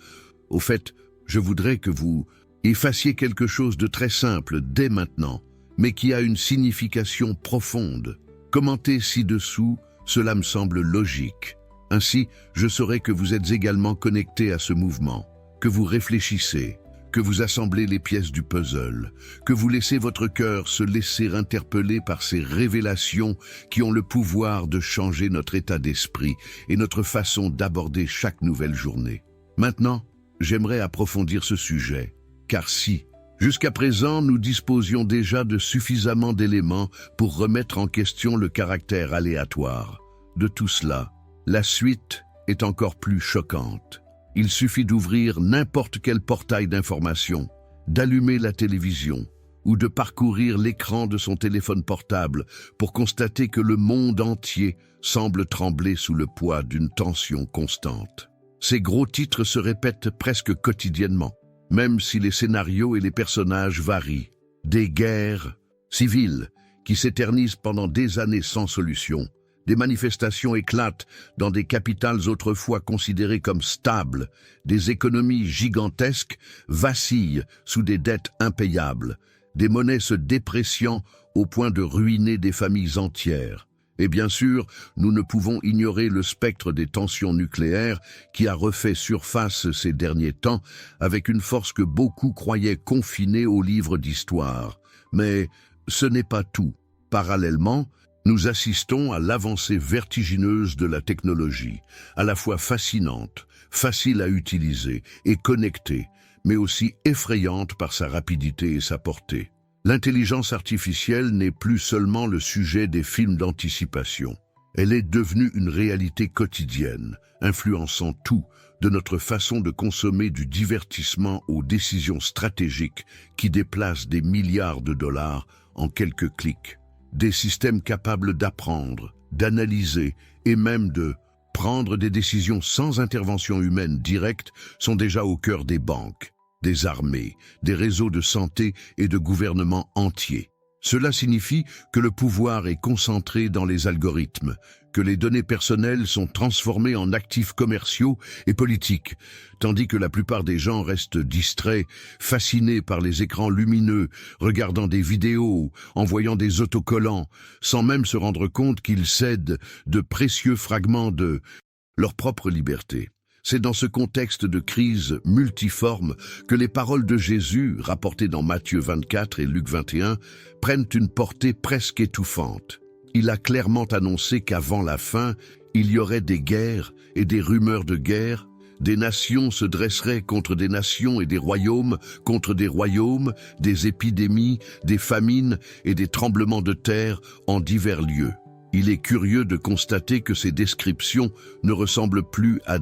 Au fait, je voudrais que vous effaciez quelque chose de très simple dès maintenant, mais qui a une signification profonde. Commentez ci-dessous, cela me semble logique. Ainsi, je saurai que vous êtes également connecté à ce mouvement, que vous réfléchissez, que vous assemblez les pièces du puzzle, que vous laissez votre cœur se laisser interpeller par ces révélations qui ont le pouvoir de changer notre état d'esprit et notre façon d'aborder chaque nouvelle journée. Maintenant, j'aimerais approfondir ce sujet, car si, jusqu'à présent, nous disposions déjà de suffisamment d'éléments pour remettre en question le caractère aléatoire de tout cela, la suite est encore plus choquante. Il suffit d'ouvrir n'importe quel portail d'information, d'allumer la télévision ou de parcourir l'écran de son téléphone portable pour constater que le monde entier semble trembler sous le poids d'une tension constante. Ces gros titres se répètent presque quotidiennement, même si les scénarios et les personnages varient. Des guerres civiles qui s'éternisent pendant des années sans solution. Des manifestations éclatent dans des capitales autrefois considérées comme stables. Des économies gigantesques vacillent sous des dettes impayables. Des monnaies se dépréciant au point de ruiner des familles entières. Et bien sûr, nous ne pouvons ignorer le spectre des tensions nucléaires qui a refait surface ces derniers temps avec une force que beaucoup croyaient confinée aux livres d'histoire. Mais ce n'est pas tout. Parallèlement, nous assistons à l'avancée vertigineuse de la technologie, à la fois fascinante, facile à utiliser et connectée, mais aussi effrayante par sa rapidité et sa portée. L'intelligence artificielle n'est plus seulement le sujet des films d'anticipation. Elle est devenue une réalité quotidienne, influençant tout, de notre façon de consommer du divertissement aux décisions stratégiques qui déplacent des milliards de dollars en quelques clics. Des systèmes capables d'apprendre, d'analyser et même de prendre des décisions sans intervention humaine directe sont déjà au cœur des banques, des armées, des réseaux de santé et de gouvernements entiers. Cela signifie que le pouvoir est concentré dans les algorithmes, que les données personnelles sont transformées en actifs commerciaux et politiques, tandis que la plupart des gens restent distraits, fascinés par les écrans lumineux, regardant des vidéos, envoyant des autocollants, sans même se rendre compte qu'ils cèdent de précieux fragments de leur propre liberté. C'est dans ce contexte de crise multiforme que les paroles de Jésus, rapportées dans Matthieu 24 et Luc 21, prennent une portée presque étouffante. Il a clairement annoncé qu'avant la fin, il y aurait des guerres et des rumeurs de guerre. Des nations se dresseraient contre des nations et des royaumes contre des royaumes, des épidémies, des famines et des tremblements de terre en divers lieux. Il est curieux de constater que ces descriptions ne ressemblent plus à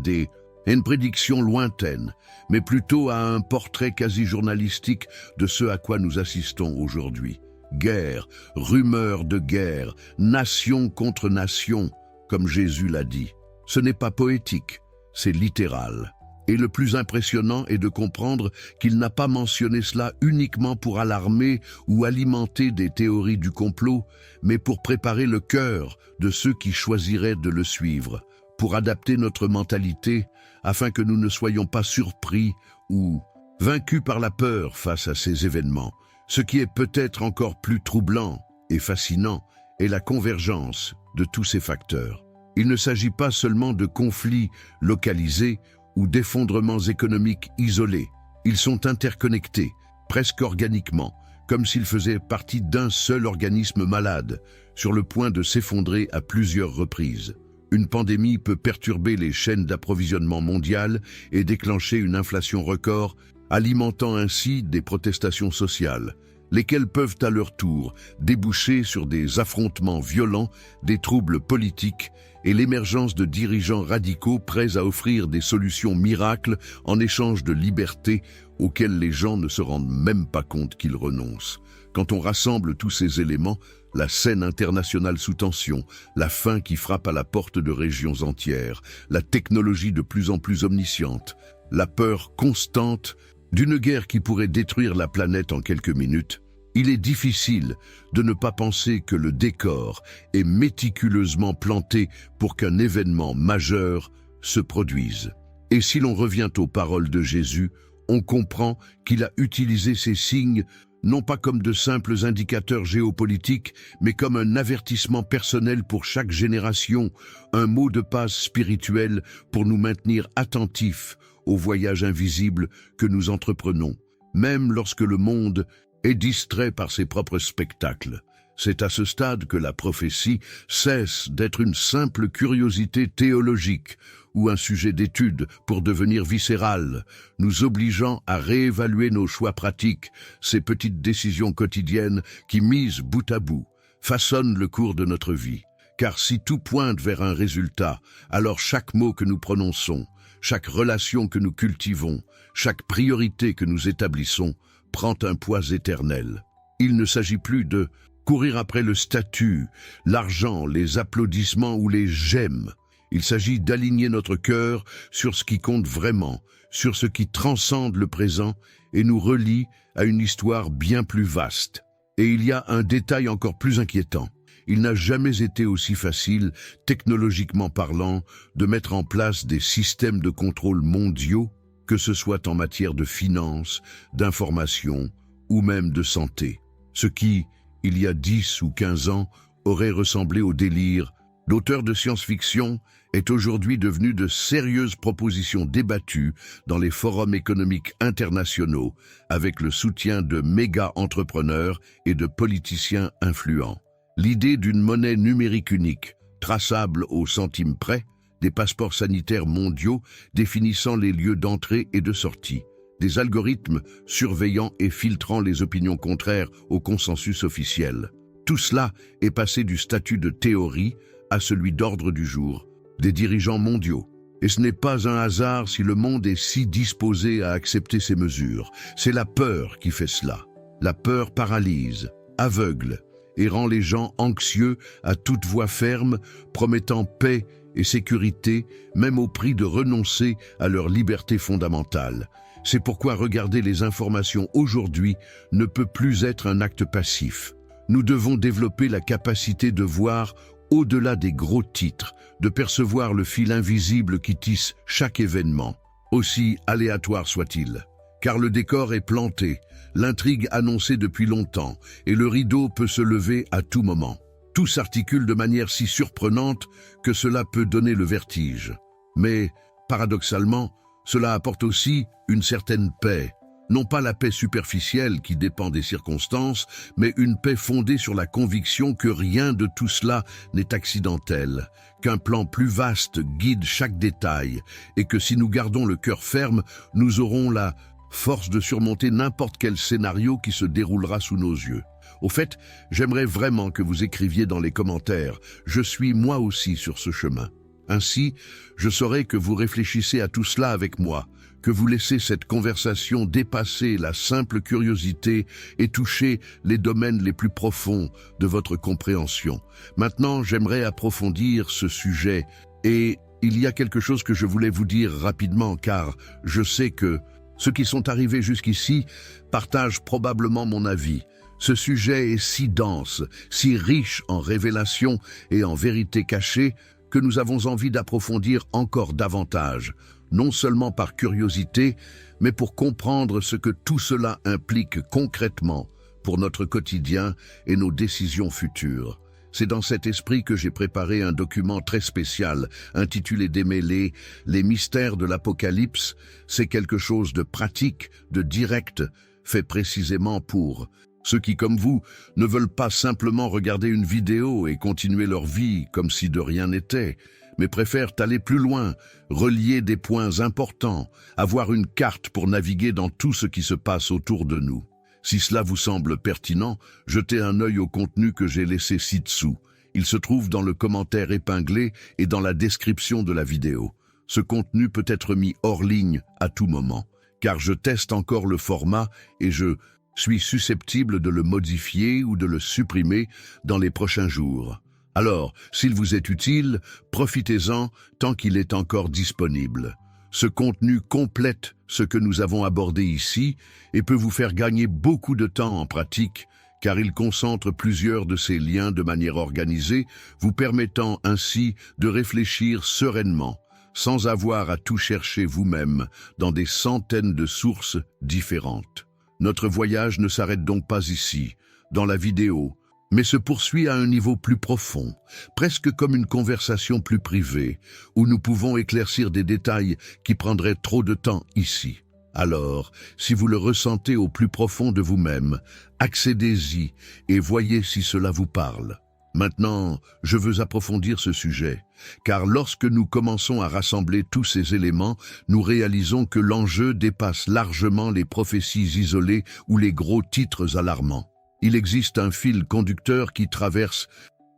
une prédiction lointaine, mais plutôt à un portrait quasi journalistique de ce à quoi nous assistons aujourd'hui. Guerre, rumeurs de guerre, nation contre nation, comme Jésus l'a dit. Ce n'est pas poétique, c'est littéral. Et le plus impressionnant est de comprendre qu'il n'a pas mentionné cela uniquement pour alarmer ou alimenter des théories du complot, mais pour préparer le cœur de ceux qui choisiraient de le suivre, pour adapter notre mentalité afin que nous ne soyons pas surpris ou vaincus par la peur face à ces événements. Ce qui est peut-être encore plus troublant et fascinant est la convergence de tous ces facteurs. Il ne s'agit pas seulement de conflits localisés ou d'effondrements économiques isolés. Ils sont interconnectés, presque organiquement, comme s'ils faisaient partie d'un seul organisme malade, sur le point de s'effondrer à plusieurs reprises. Une pandémie peut perturber les chaînes d'approvisionnement mondiales et déclencher une inflation record, alimentant ainsi des protestations sociales, lesquelles peuvent à leur tour déboucher sur des affrontements violents, des troubles politiques et l'émergence de dirigeants radicaux prêts à offrir des solutions miracles en échange de libertés auxquelles les gens ne se rendent même pas compte qu'ils renoncent. Quand on rassemble tous ces éléments, la scène internationale sous tension, la faim qui frappe à la porte de régions entières, la technologie de plus en plus omnisciente, la peur constante d'une guerre qui pourrait détruire la planète en quelques minutes, il est difficile de ne pas penser que le décor est méticuleusement planté pour qu'un événement majeur se produise. Et si l'on revient aux paroles de Jésus, on comprend qu'il a utilisé ces signes non pas comme de simples indicateurs géopolitiques, mais comme un avertissement personnel pour chaque génération, un mot de passe spirituel pour nous maintenir attentifs au voyage invisible que nous entreprenons, même lorsque le monde est distrait par ses propres spectacles. C'est à ce stade que la prophétie cesse d'être une simple curiosité théologique ou un sujet d'étude pour devenir viscérale, nous obligeant à réévaluer nos choix pratiques, ces petites décisions quotidiennes qui, mises bout à bout, façonnent le cours de notre vie. Car si tout pointe vers un résultat, alors chaque mot que nous prononçons, chaque relation que nous cultivons, chaque priorité que nous établissons, prend un poids éternel. Il ne s'agit plus de courir après le statut, l'argent, les applaudissements ou les j'aime. Il s'agit d'aligner notre cœur sur ce qui compte vraiment, sur ce qui transcende le présent et nous relie à une histoire bien plus vaste. Et il y a un détail encore plus inquiétant. Il n'a jamais été aussi facile, technologiquement parlant, de mettre en place des systèmes de contrôle mondiaux, que ce soit en matière de finances, d'information ou même de santé. Ce qui, il y a 10 ou 15 ans, aurait ressemblé au délire d'auteurs de science-fiction est aujourd'hui devenu de sérieuses propositions débattues dans les forums économiques internationaux avec le soutien de méga-entrepreneurs et de politiciens influents. L'idée d'une monnaie numérique unique, traçable au centime près, des passeports sanitaires mondiaux définissant les lieux d'entrée et de sortie, des algorithmes surveillant et filtrant les opinions contraires au consensus officiel. Tout cela est passé du statut de théorie à celui d'ordre du jour, des dirigeants mondiaux. Et ce n'est pas un hasard si le monde est si disposé à accepter ces mesures. C'est la peur qui fait cela. La peur paralyse, aveugle et rend les gens anxieux à toute voix ferme, promettant paix et sécurité, même au prix de renoncer à leur liberté fondamentale. C'est pourquoi regarder les informations aujourd'hui ne peut plus être un acte passif. Nous devons développer la capacité de voir au-delà des gros titres, de percevoir le fil invisible qui tisse chaque événement, aussi aléatoire soit-il. Car le décor est planté, l'intrigue annoncée depuis longtemps, et le rideau peut se lever à tout moment. Tout s'articule de manière si surprenante que cela peut donner le vertige. Mais, paradoxalement, cela apporte aussi une certaine paix. Non pas la paix superficielle qui dépend des circonstances, mais une paix fondée sur la conviction que rien de tout cela n'est accidentel, qu'un plan plus vaste guide chaque détail, et que si nous gardons le cœur ferme, nous aurons la force de surmonter n'importe quel scénario qui se déroulera sous nos yeux. Au fait, j'aimerais vraiment que vous écriviez dans les commentaires « Je suis moi aussi sur ce chemin ». Ainsi, je saurai que vous réfléchissez à tout cela avec moi, que vous laissez cette conversation dépasser la simple curiosité et toucher les domaines les plus profonds de votre compréhension. Maintenant, j'aimerais approfondir ce sujet et il y a quelque chose que je voulais vous dire rapidement car je sais que ceux qui sont arrivés jusqu'ici partagent probablement mon avis. Ce sujet est si dense, si riche en révélations et en vérités cachées que nous avons envie d'approfondir encore davantage, non seulement par curiosité, mais pour comprendre ce que tout cela implique concrètement pour notre quotidien et nos décisions futures. C'est dans cet esprit que j'ai préparé un document très spécial intitulé Démêler les mystères de l'Apocalypse. C'est quelque chose de pratique, de direct, fait précisément pour ceux qui, comme vous, ne veulent pas simplement regarder une vidéo et continuer leur vie comme si de rien n'était, mais préfèrent aller plus loin, relier des points importants, avoir une carte pour naviguer dans tout ce qui se passe autour de nous. Si cela vous semble pertinent, jetez un œil au contenu que j'ai laissé ci-dessous. Il se trouve dans le commentaire épinglé et dans la description de la vidéo. Ce contenu peut être mis hors ligne à tout moment, car je teste encore le format et je suis susceptible de le modifier ou de le supprimer dans les prochains jours. Alors, s'il vous est utile, profitez-en tant qu'il est encore disponible. Ce contenu complète ce que nous avons abordé ici et peut vous faire gagner beaucoup de temps en pratique, car il concentre plusieurs de ces liens de manière organisée, vous permettant ainsi de réfléchir sereinement, sans avoir à tout chercher vous-même dans des centaines de sources différentes. Notre voyage ne s'arrête donc pas ici, dans la vidéo, mais se poursuit à un niveau plus profond, presque comme une conversation plus privée, où nous pouvons éclaircir des détails qui prendraient trop de temps ici. Alors, si vous le ressentez au plus profond de vous-même, accédez-y et voyez si cela vous parle. Maintenant, je veux approfondir ce sujet, car lorsque nous commençons à rassembler tous ces éléments, nous réalisons que l'enjeu dépasse largement les prophéties isolées ou les gros titres alarmants. Il existe un fil conducteur qui traverse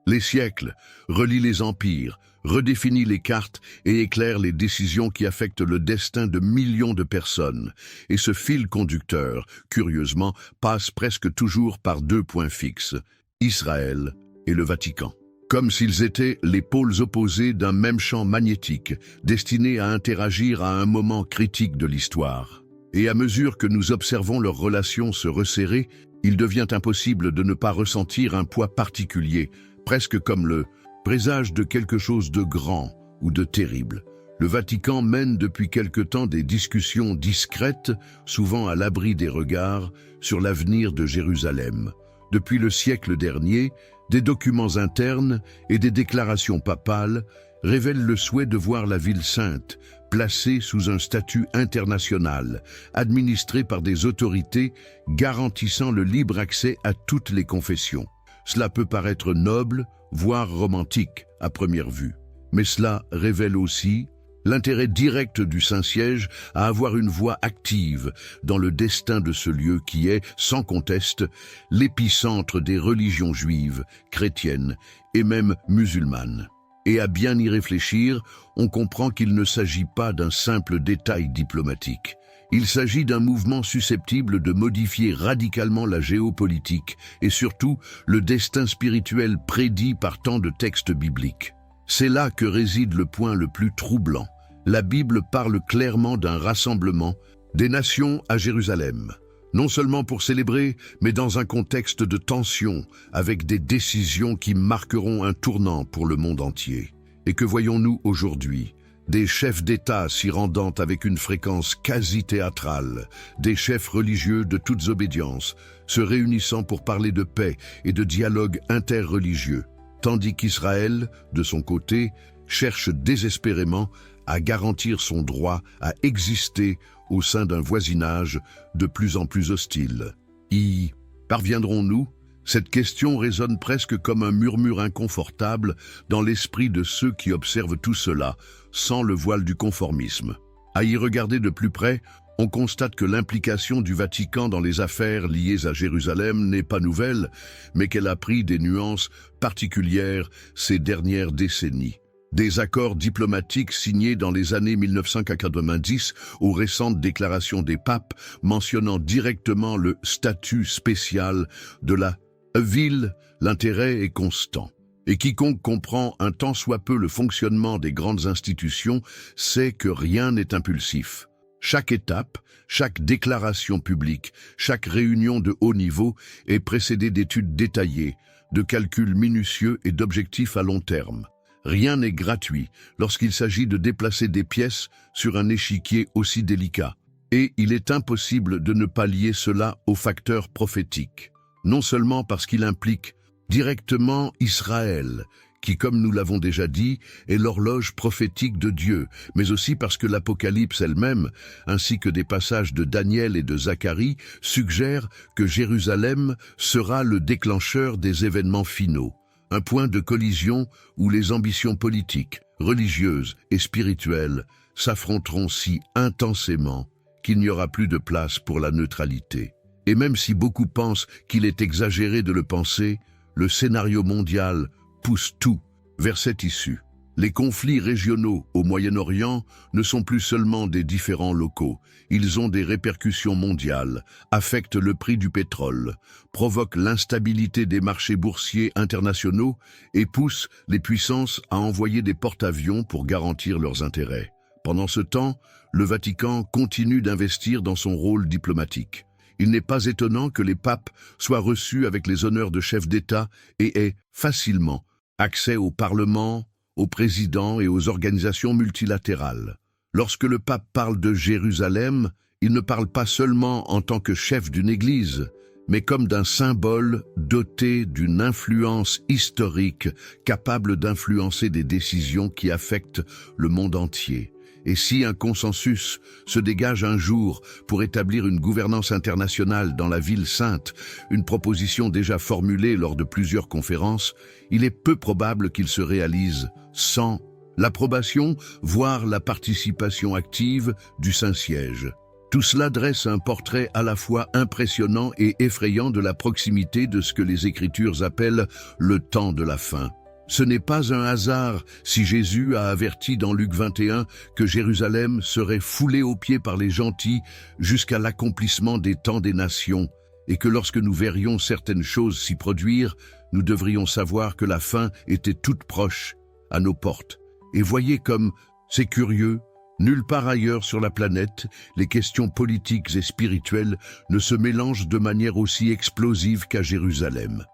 les siècles, relie les empires, redéfinit les cartes et éclaire les décisions qui affectent le destin de millions de personnes. Et ce fil conducteur, curieusement, passe presque toujours par deux points fixes, Israël et le Vatican. Comme s'ils étaient les pôles opposés d'un même champ magnétique, destinés à interagir à un moment critique de l'histoire. Et à mesure que nous observons leurs relations se resserrer, il devient impossible de ne pas ressentir un poids particulier, presque comme le présage de quelque chose de grand ou de terrible. Le Vatican mène depuis quelque temps des discussions discrètes, souvent à l'abri des regards, sur l'avenir de Jérusalem. Depuis le siècle dernier, des documents internes et des déclarations papales révèlent le souhait de voir la ville sainte placée sous un statut international, administrée par des autorités garantissant le libre accès à toutes les confessions. Cela peut paraître noble, voire romantique à première vue, mais cela révèle aussi l'intérêt direct du Saint-Siège à avoir une voix active dans le destin de ce lieu qui est, sans conteste, l'épicentre des religions juives, chrétiennes et même musulmanes. Et à bien y réfléchir, on comprend qu'il ne s'agit pas d'un simple détail diplomatique. Il s'agit d'un mouvement susceptible de modifier radicalement la géopolitique et surtout le destin spirituel prédit par tant de textes bibliques. C'est là que réside le point le plus troublant. La Bible parle clairement d'un rassemblement des nations à Jérusalem, non seulement pour célébrer, mais dans un contexte de tension, avec des décisions qui marqueront un tournant pour le monde entier. Et que voyons-nous aujourd'hui ? Des chefs d'État s'y rendant avec une fréquence quasi théâtrale, des chefs religieux de toutes obédiences, se réunissant pour parler de paix et de dialogue interreligieux, tandis qu'Israël, de son côté, cherche désespérément à garantir son droit à exister au sein d'un voisinage de plus en plus hostile. Y parviendrons-nous ? Cette question résonne presque comme un murmure inconfortable dans l'esprit de ceux qui observent tout cela, sans le voile du conformisme. À y regarder de plus près, on constate que l'implication du Vatican dans les affaires liées à Jérusalem n'est pas nouvelle, mais qu'elle a pris des nuances particulières ces dernières décennies. Des accords diplomatiques signés dans les années 1990 aux récentes déclarations des papes mentionnant directement le statut spécial de la ville, l'intérêt est constant. Et quiconque comprend un tant soit peu le fonctionnement des grandes institutions sait que rien n'est impulsif. Chaque étape, chaque déclaration publique, chaque réunion de haut niveau est précédée d'études détaillées, de calculs minutieux et d'objectifs à long terme. Rien n'est gratuit lorsqu'il s'agit de déplacer des pièces sur un échiquier aussi délicat. Et il est impossible de ne pas lier cela au facteur prophétique. Non seulement parce qu'il implique directement Israël, qui, comme nous l'avons déjà dit, est l'horloge prophétique de Dieu, mais aussi parce que l'Apocalypse elle-même, ainsi que des passages de Daniel et de Zacharie, suggèrent que Jérusalem sera le déclencheur des événements finaux. Un point de collision où les ambitions politiques, religieuses et spirituelles s'affronteront si intensément qu'il n'y aura plus de place pour la neutralité. Et même si beaucoup pensent qu'il est exagéré de le penser, le scénario mondial pousse tout vers cette issue. Les conflits régionaux au Moyen-Orient ne sont plus seulement des différends locaux, ils ont des répercussions mondiales, affectent le prix du pétrole, provoquent l'instabilité des marchés boursiers internationaux et poussent les puissances à envoyer des porte-avions pour garantir leurs intérêts. Pendant ce temps, le Vatican continue d'investir dans son rôle diplomatique. Il n'est pas étonnant que les papes soient reçus avec les honneurs de chefs d'État et aient facilement accès au Parlement, aux présidents et aux organisations multilatérales. Lorsque le pape parle de Jérusalem, il ne parle pas seulement en tant que chef d'une église, mais comme d'un symbole doté d'une influence historique capable d'influencer des décisions qui affectent le monde entier. Et si un consensus se dégage un jour pour établir une gouvernance internationale dans la ville sainte, une proposition déjà formulée lors de plusieurs conférences, il est peu probable qu'il se réalise sans l'approbation, voire la participation active du Saint-Siège. Tout cela dresse un portrait à la fois impressionnant et effrayant de la proximité de ce que les Écritures appellent le temps de la fin. Ce n'est pas un hasard si Jésus a averti dans Luc 21 que Jérusalem serait foulée aux pieds par les gentils jusqu'à l'accomplissement des temps des nations, et que lorsque nous verrions certaines choses s'y produire, nous devrions savoir que la fin était toute proche, à nos portes. Et voyez comme c'est curieux, nulle part ailleurs sur la planète, les questions politiques et spirituelles ne se mélangent de manière aussi explosive qu'à Jérusalem.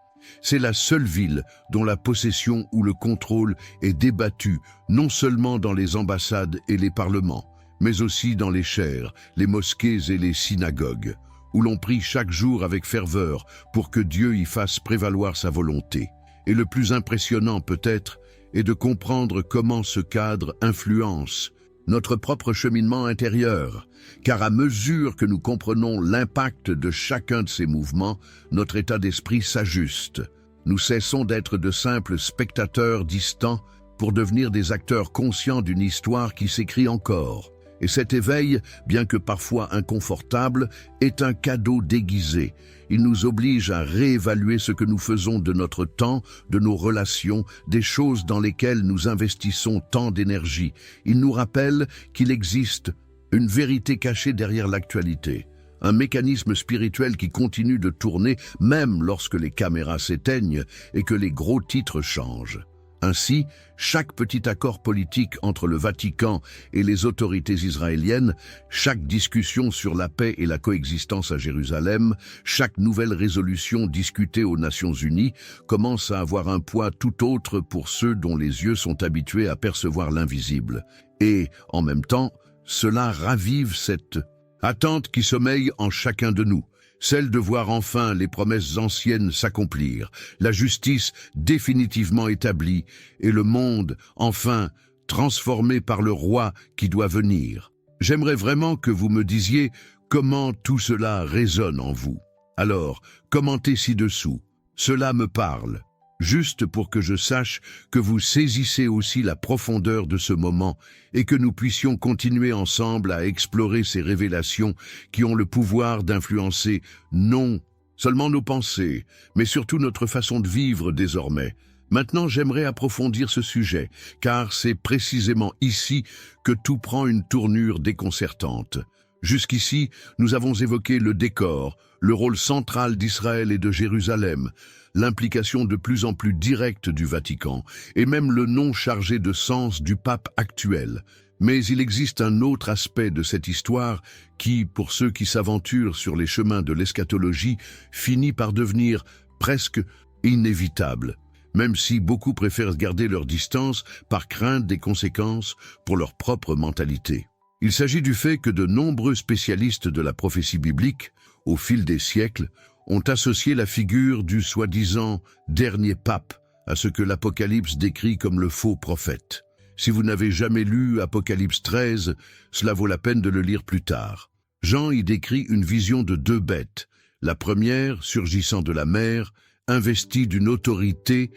C'est la seule ville dont la possession ou le contrôle est débattu non seulement dans les ambassades et les parlements, mais aussi dans les chaires, les mosquées et les synagogues, où l'on prie chaque jour avec ferveur pour que Dieu y fasse prévaloir sa volonté. Et le plus impressionnant peut-être est de comprendre comment ce cadre influence notre propre cheminement intérieur, car à mesure que nous comprenons l'impact de chacun de ces mouvements, notre état d'esprit s'ajuste. Nous cessons d'être de simples spectateurs distants pour devenir des acteurs conscients d'une histoire qui s'écrit encore. Et cet éveil, bien que parfois inconfortable, est un cadeau déguisé. Il nous oblige à réévaluer ce que nous faisons de notre temps, de nos relations, des choses dans lesquelles nous investissons tant d'énergie. Il nous rappelle qu'il existe une vérité cachée derrière l'actualité, un mécanisme spirituel qui continue de tourner même lorsque les caméras s'éteignent et que les gros titres changent. Ainsi, chaque petit accord politique entre le Vatican et les autorités israéliennes, chaque discussion sur la paix et la coexistence à Jérusalem, chaque nouvelle résolution discutée aux Nations Unies commence à avoir un poids tout autre pour ceux dont les yeux sont habitués à percevoir l'invisible. Et, en même temps, cela ravive cette attente qui sommeille en chacun de nous. Celle de voir enfin les promesses anciennes s'accomplir, la justice définitivement établie et le monde enfin transformé par le roi qui doit venir. J'aimerais vraiment que vous me disiez comment tout cela résonne en vous. Alors, commentez ci-dessous. Cela me parle. Juste pour que je sache que vous saisissez aussi la profondeur de ce moment et que nous puissions continuer ensemble à explorer ces révélations qui ont le pouvoir d'influencer non seulement nos pensées, mais surtout notre façon de vivre désormais. Maintenant, j'aimerais approfondir ce sujet, car c'est précisément ici que tout prend une tournure déconcertante. Jusqu'ici, nous avons évoqué le décor, le rôle central d'Israël et de Jérusalem, l'implication de plus en plus directe du Vatican, et même le nom chargé de sens du pape actuel. Mais il existe un autre aspect de cette histoire qui, pour ceux qui s'aventurent sur les chemins de l'eschatologie, finit par devenir presque inévitable, même si beaucoup préfèrent garder leur distance par crainte des conséquences pour leur propre mentalité. Il s'agit du fait que de nombreux spécialistes de la prophétie biblique, au fil des siècles, ont associé la figure du soi-disant dernier pape à ce que l'Apocalypse décrit comme le faux prophète. Si vous n'avez jamais lu Apocalypse 13, cela vaut la peine de le lire plus tard. Jean y décrit une vision de deux bêtes, la première surgissant de la mer, investie d'une autorité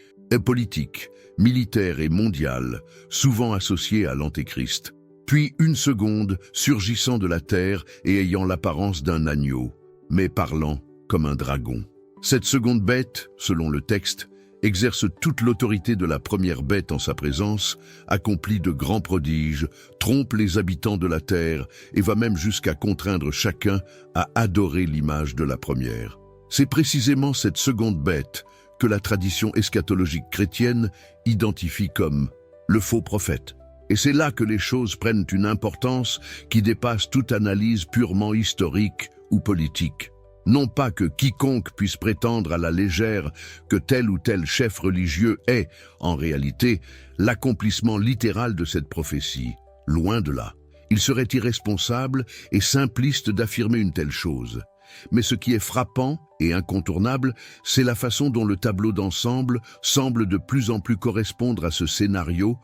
politique, militaire et mondiale, souvent associée à l'Antéchrist. Puis une seconde surgissant de la terre et ayant l'apparence d'un agneau, mais parlant comme un dragon. Cette seconde bête, selon le texte, exerce toute l'autorité de la première bête en sa présence, accomplit de grands prodiges, trompe les habitants de la terre et va même jusqu'à contraindre chacun à adorer l'image de la première. C'est précisément cette seconde bête que la tradition eschatologique chrétienne identifie comme le faux prophète. Et c'est là que les choses prennent une importance qui dépasse toute analyse purement historique ou politique. Non pas que quiconque puisse prétendre à la légère que tel ou tel chef religieux est, en réalité, l'accomplissement littéral de cette prophétie. Loin de là. Il serait irresponsable et simpliste d'affirmer une telle chose. Mais ce qui est frappant et incontournable, c'est la façon dont le tableau d'ensemble semble de plus en plus correspondre à ce scénario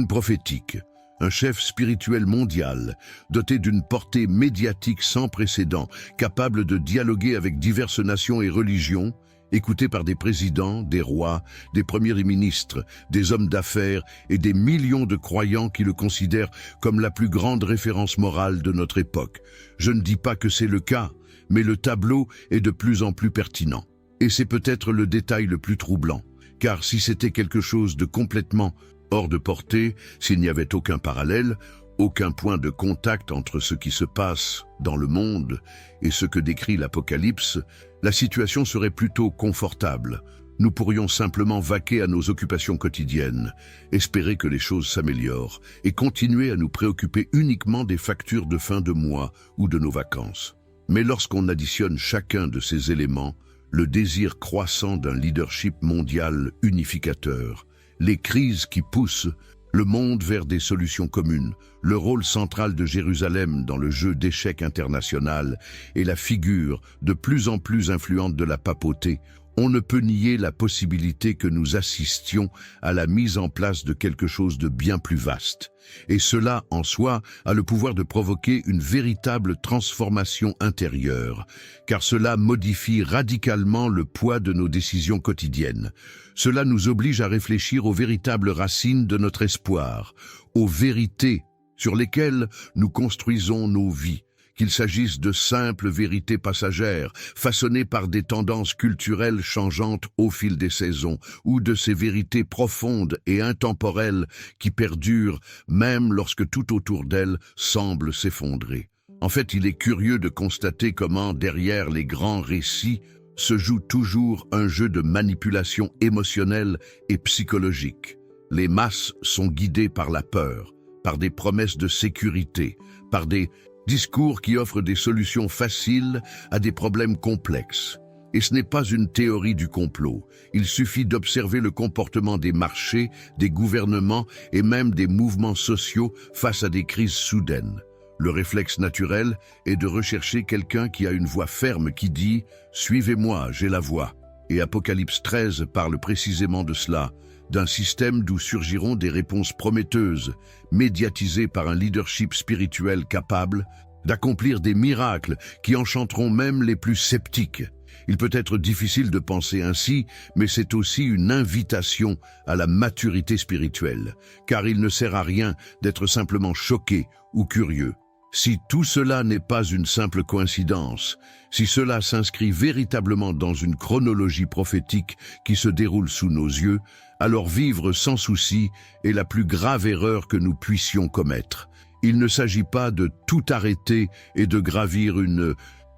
prophétique. Un chef spirituel mondial, doté d'une portée médiatique sans précédent, capable de dialoguer avec diverses nations et religions, écouté par des présidents, des rois, des premiers ministres, des hommes d'affaires et des millions de croyants qui le considèrent comme la plus grande référence morale de notre époque. Je ne dis pas que c'est le cas, mais le tableau est de plus en plus pertinent. Et c'est peut-être le détail le plus troublant, car si c'était quelque chose de complètement hors de portée, s'il n'y avait aucun parallèle, aucun point de contact entre ce qui se passe dans le monde et ce que décrit l'Apocalypse, la situation serait plutôt confortable. Nous pourrions simplement vaquer à nos occupations quotidiennes, espérer que les choses s'améliorent et continuer à nous préoccuper uniquement des factures de fin de mois ou de nos vacances. Mais lorsqu'on additionne chacun de ces éléments, le désir croissant d'un leadership mondial unificateur, les crises qui poussent le monde vers des solutions communes, le rôle central de Jérusalem dans le jeu d'échecs international et la figure de plus en plus influente de la papauté, on ne peut nier la possibilité que nous assistions à la mise en place de quelque chose de bien plus vaste. Et cela, en soi, a le pouvoir de provoquer une véritable transformation intérieure, car cela modifie radicalement le poids de nos décisions quotidiennes. Cela nous oblige à réfléchir aux véritables racines de notre espoir, aux vérités sur lesquels nous construisons nos vies, qu'il s'agisse de simples vérités passagères, façonnées par des tendances culturelles changeantes au fil des saisons, ou de ces vérités profondes et intemporelles qui perdurent même lorsque tout autour d'elles semble s'effondrer. En fait, il est curieux de constater comment, derrière les grands récits, se joue toujours un jeu de manipulation émotionnelle et psychologique. Les masses sont guidées par la peur, par des promesses de sécurité, par des discours qui offrent des solutions faciles à des problèmes complexes. Et ce n'est pas une théorie du complot. Il suffit d'observer le comportement des marchés, des gouvernements et même des mouvements sociaux face à des crises soudaines. Le réflexe naturel est de rechercher quelqu'un qui a une voix ferme qui dit « Suivez-moi, j'ai la voix ». Et Apocalypse 13 parle précisément de cela, d'un système d'où surgiront des réponses prometteuses, médiatisées par un leadership spirituel capable d'accomplir des miracles qui enchanteront même les plus sceptiques. Il peut être difficile de penser ainsi, mais c'est aussi une invitation à la maturité spirituelle, car il ne sert à rien d'être simplement choqué ou curieux. Si tout cela n'est pas une simple coïncidence, si cela s'inscrit véritablement dans une chronologie prophétique qui se déroule sous nos yeux, alors vivre sans souci est la plus grave erreur que nous puissions commettre. Il ne s'agit pas de tout arrêter et de gravir une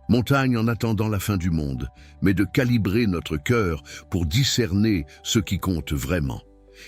montagne en attendant la fin du monde, mais de calibrer notre cœur pour discerner ce qui compte vraiment.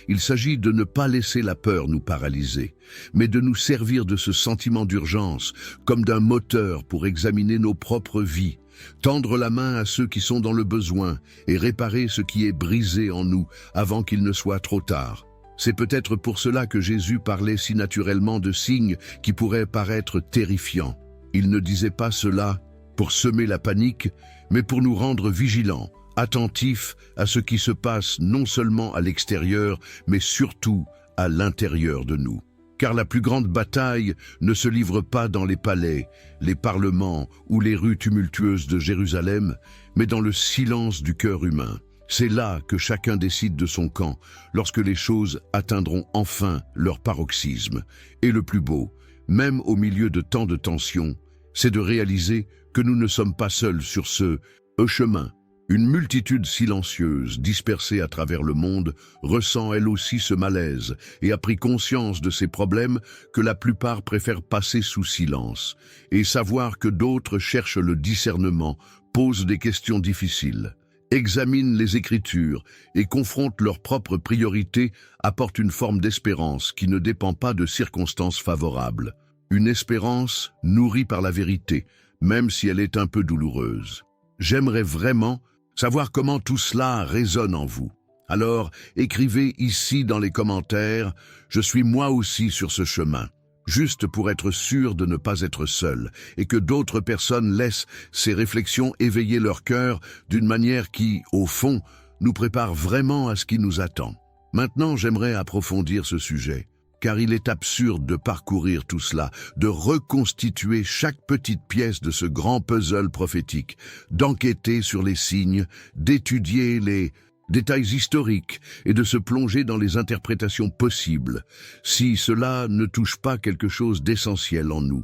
Il s'agit de ne pas laisser la peur nous paralyser, mais de nous servir de ce sentiment d'urgence comme d'un moteur pour examiner nos propres vies, tendre la main à ceux qui sont dans le besoin et réparer ce qui est brisé en nous avant qu'il ne soit trop tard. C'est peut-être pour cela que Jésus parlait si naturellement de signes qui pourraient paraître terrifiants. Il ne disait pas cela pour semer la panique, mais pour nous rendre vigilants, attentifs à ce qui se passe non seulement à l'extérieur, mais surtout à l'intérieur de nous. Car la plus grande bataille ne se livre pas dans les palais, les parlements ou les rues tumultueuses de Jérusalem, mais dans le silence du cœur humain. C'est là que chacun décide de son camp, lorsque les choses atteindront enfin leur paroxysme. Et le plus beau, même au milieu de tant de tensions, c'est de réaliser que nous ne sommes pas seuls sur ce chemin. Une multitude silencieuse, dispersée à travers le monde, ressent elle aussi ce malaise et a pris conscience de ces problèmes que la plupart préfèrent passer sous silence. Et savoir que d'autres cherchent le discernement pose des questions difficiles. Examinent les Écritures et confrontent leurs propres priorités apporte une forme d'espérance qui ne dépend pas de circonstances favorables. Une espérance nourrie par la vérité, même si elle est un peu douloureuse. J'aimerais vraiment savoir comment tout cela résonne en vous. Alors, écrivez ici dans les commentaires « Je suis moi aussi sur ce chemin », juste pour être sûr de ne pas être seul et que d'autres personnes laissent ces réflexions éveiller leur cœur d'une manière qui, au fond, nous prépare vraiment à ce qui nous attend. Maintenant, j'aimerais approfondir ce sujet, car il est absurde de parcourir tout cela, de reconstituer chaque petite pièce de ce grand puzzle prophétique, d'enquêter sur les signes, d'étudier les détails historiques et de se plonger dans les interprétations possibles, si cela ne touche pas quelque chose d'essentiel en nous.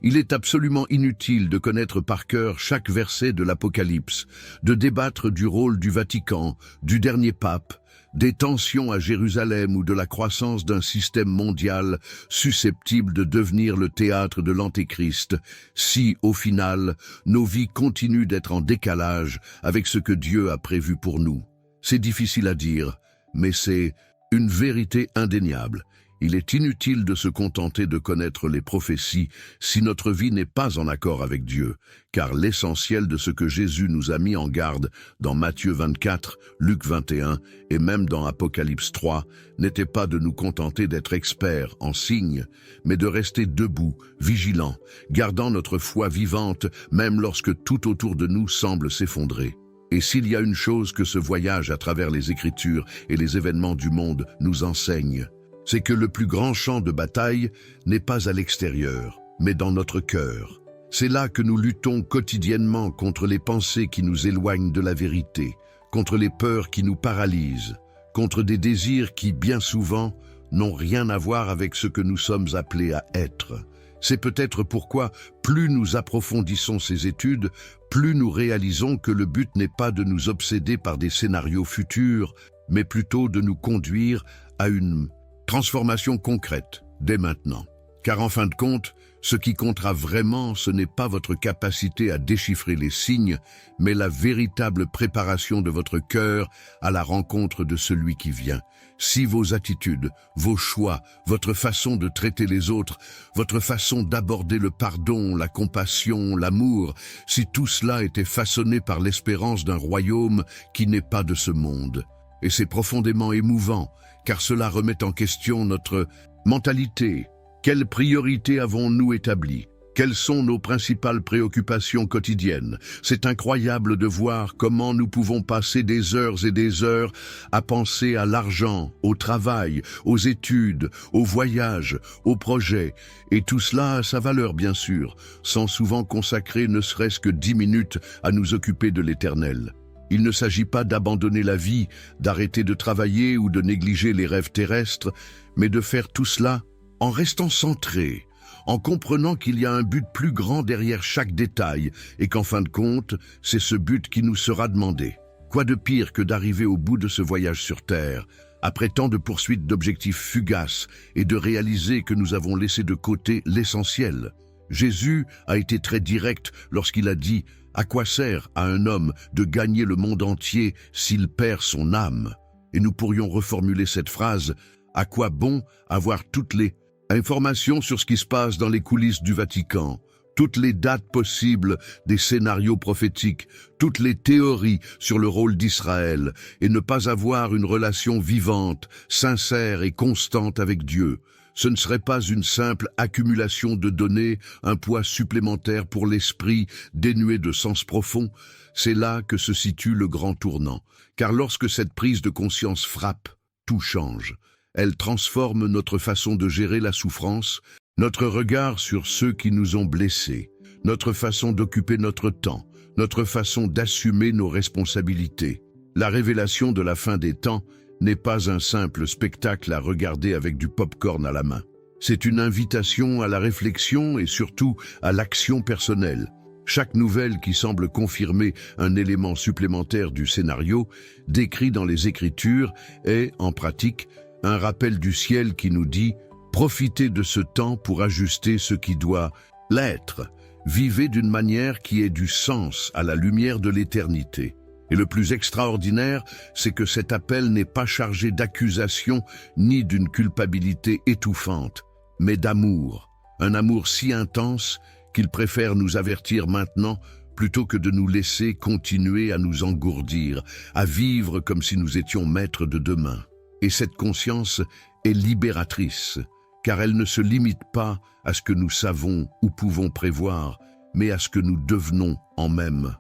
Il est absolument inutile de connaître par cœur chaque verset de l'Apocalypse, de débattre du rôle du Vatican, du dernier pape, des tensions à Jérusalem ou de la croissance d'un système mondial susceptible de devenir le théâtre de l'Antéchrist, si, au final, nos vies continuent d'être en décalage avec ce que Dieu a prévu pour nous. C'est difficile à dire, mais c'est une vérité indéniable. Il est inutile de se contenter de connaître les prophéties si notre vie n'est pas en accord avec Dieu, car l'essentiel de ce que Jésus nous a mis en garde dans Matthieu 24, Luc 21 et même dans Apocalypse 3 n'était pas de nous contenter d'être experts en signes, mais de rester debout, vigilants, gardant notre foi vivante même lorsque tout autour de nous semble s'effondrer. Et s'il y a une chose que ce voyage à travers les Écritures et les événements du monde nous enseigne, c'est que le plus grand champ de bataille n'est pas à l'extérieur, mais dans notre cœur. C'est là que nous luttons quotidiennement contre les pensées qui nous éloignent de la vérité, contre les peurs qui nous paralysent, contre des désirs qui, bien souvent, n'ont rien à voir avec ce que nous sommes appelés à être. C'est peut-être pourquoi, plus nous approfondissons ces études, plus nous réalisons que le but n'est pas de nous obséder par des scénarios futurs, mais plutôt de nous conduire à une transformation concrète dès maintenant. Car en fin de compte, ce qui comptera vraiment, ce n'est pas votre capacité à déchiffrer les signes, mais la véritable préparation de votre cœur à la rencontre de celui qui vient. Si vos attitudes, vos choix, votre façon de traiter les autres, votre façon d'aborder le pardon, la compassion, l'amour, si tout cela était façonné par l'espérance d'un royaume qui n'est pas de ce monde. Et c'est profondément émouvant, car cela remet en question notre mentalité. Quelles priorités avons-nous établies? Quelles sont nos principales préoccupations quotidiennes? C'est incroyable de voir comment nous pouvons passer des heures et des heures à penser à l'argent, au travail, aux études, aux voyages, aux projets, et tout cela a sa valeur bien sûr, sans souvent consacrer ne serait-ce que 10 minutes à nous occuper de l'éternel. Il ne s'agit pas d'abandonner la vie, d'arrêter de travailler ou de négliger les rêves terrestres, mais de faire tout cela en restant centré, en comprenant qu'il y a un but plus grand derrière chaque détail et qu'en fin de compte, c'est ce but qui nous sera demandé. Quoi de pire que d'arriver au bout de ce voyage sur Terre, après tant de poursuites d'objectifs fugaces et de réaliser que nous avons laissé de côté l'essentiel. Jésus a été très direct lorsqu'il a dit « À quoi sert à un homme de gagner le monde entier s'il perd son âme ?» Et nous pourrions reformuler cette phrase « À quoi bon avoir toutes les informations sur ce qui se passe dans les coulisses du Vatican, toutes les dates possibles des scénarios prophétiques, toutes les théories sur le rôle d'Israël, et ne pas avoir une relation vivante, sincère et constante avec Dieu. Ce ne serait pas une simple accumulation de données, un poids supplémentaire pour l'esprit, dénué de sens profond. C'est là que se situe le grand tournant, car lorsque cette prise de conscience frappe, tout change. Elle transforme notre façon de gérer la souffrance, notre regard sur ceux qui nous ont blessés, notre façon d'occuper notre temps, notre façon d'assumer nos responsabilités. La révélation de la fin des temps n'est pas un simple spectacle à regarder avec du pop-corn à la main. C'est une invitation à la réflexion et surtout à l'action personnelle. Chaque nouvelle qui semble confirmer un élément supplémentaire du scénario, décrit dans les Écritures, est, en pratique, un rappel du ciel qui nous dit « Profitez de ce temps pour ajuster ce qui doit l'être. Vivez d'une manière qui ait du sens à la lumière de l'éternité. » Et le plus extraordinaire, c'est que cet appel n'est pas chargé d'accusation ni d'une culpabilité étouffante, mais d'amour. Un amour si intense qu'il préfère nous avertir maintenant plutôt que de nous laisser continuer à nous engourdir, à vivre comme si nous étions maîtres de demain. Et cette conscience est libératrice, car elle ne se limite pas à ce que nous savons ou pouvons prévoir, mais à ce que nous devenons en même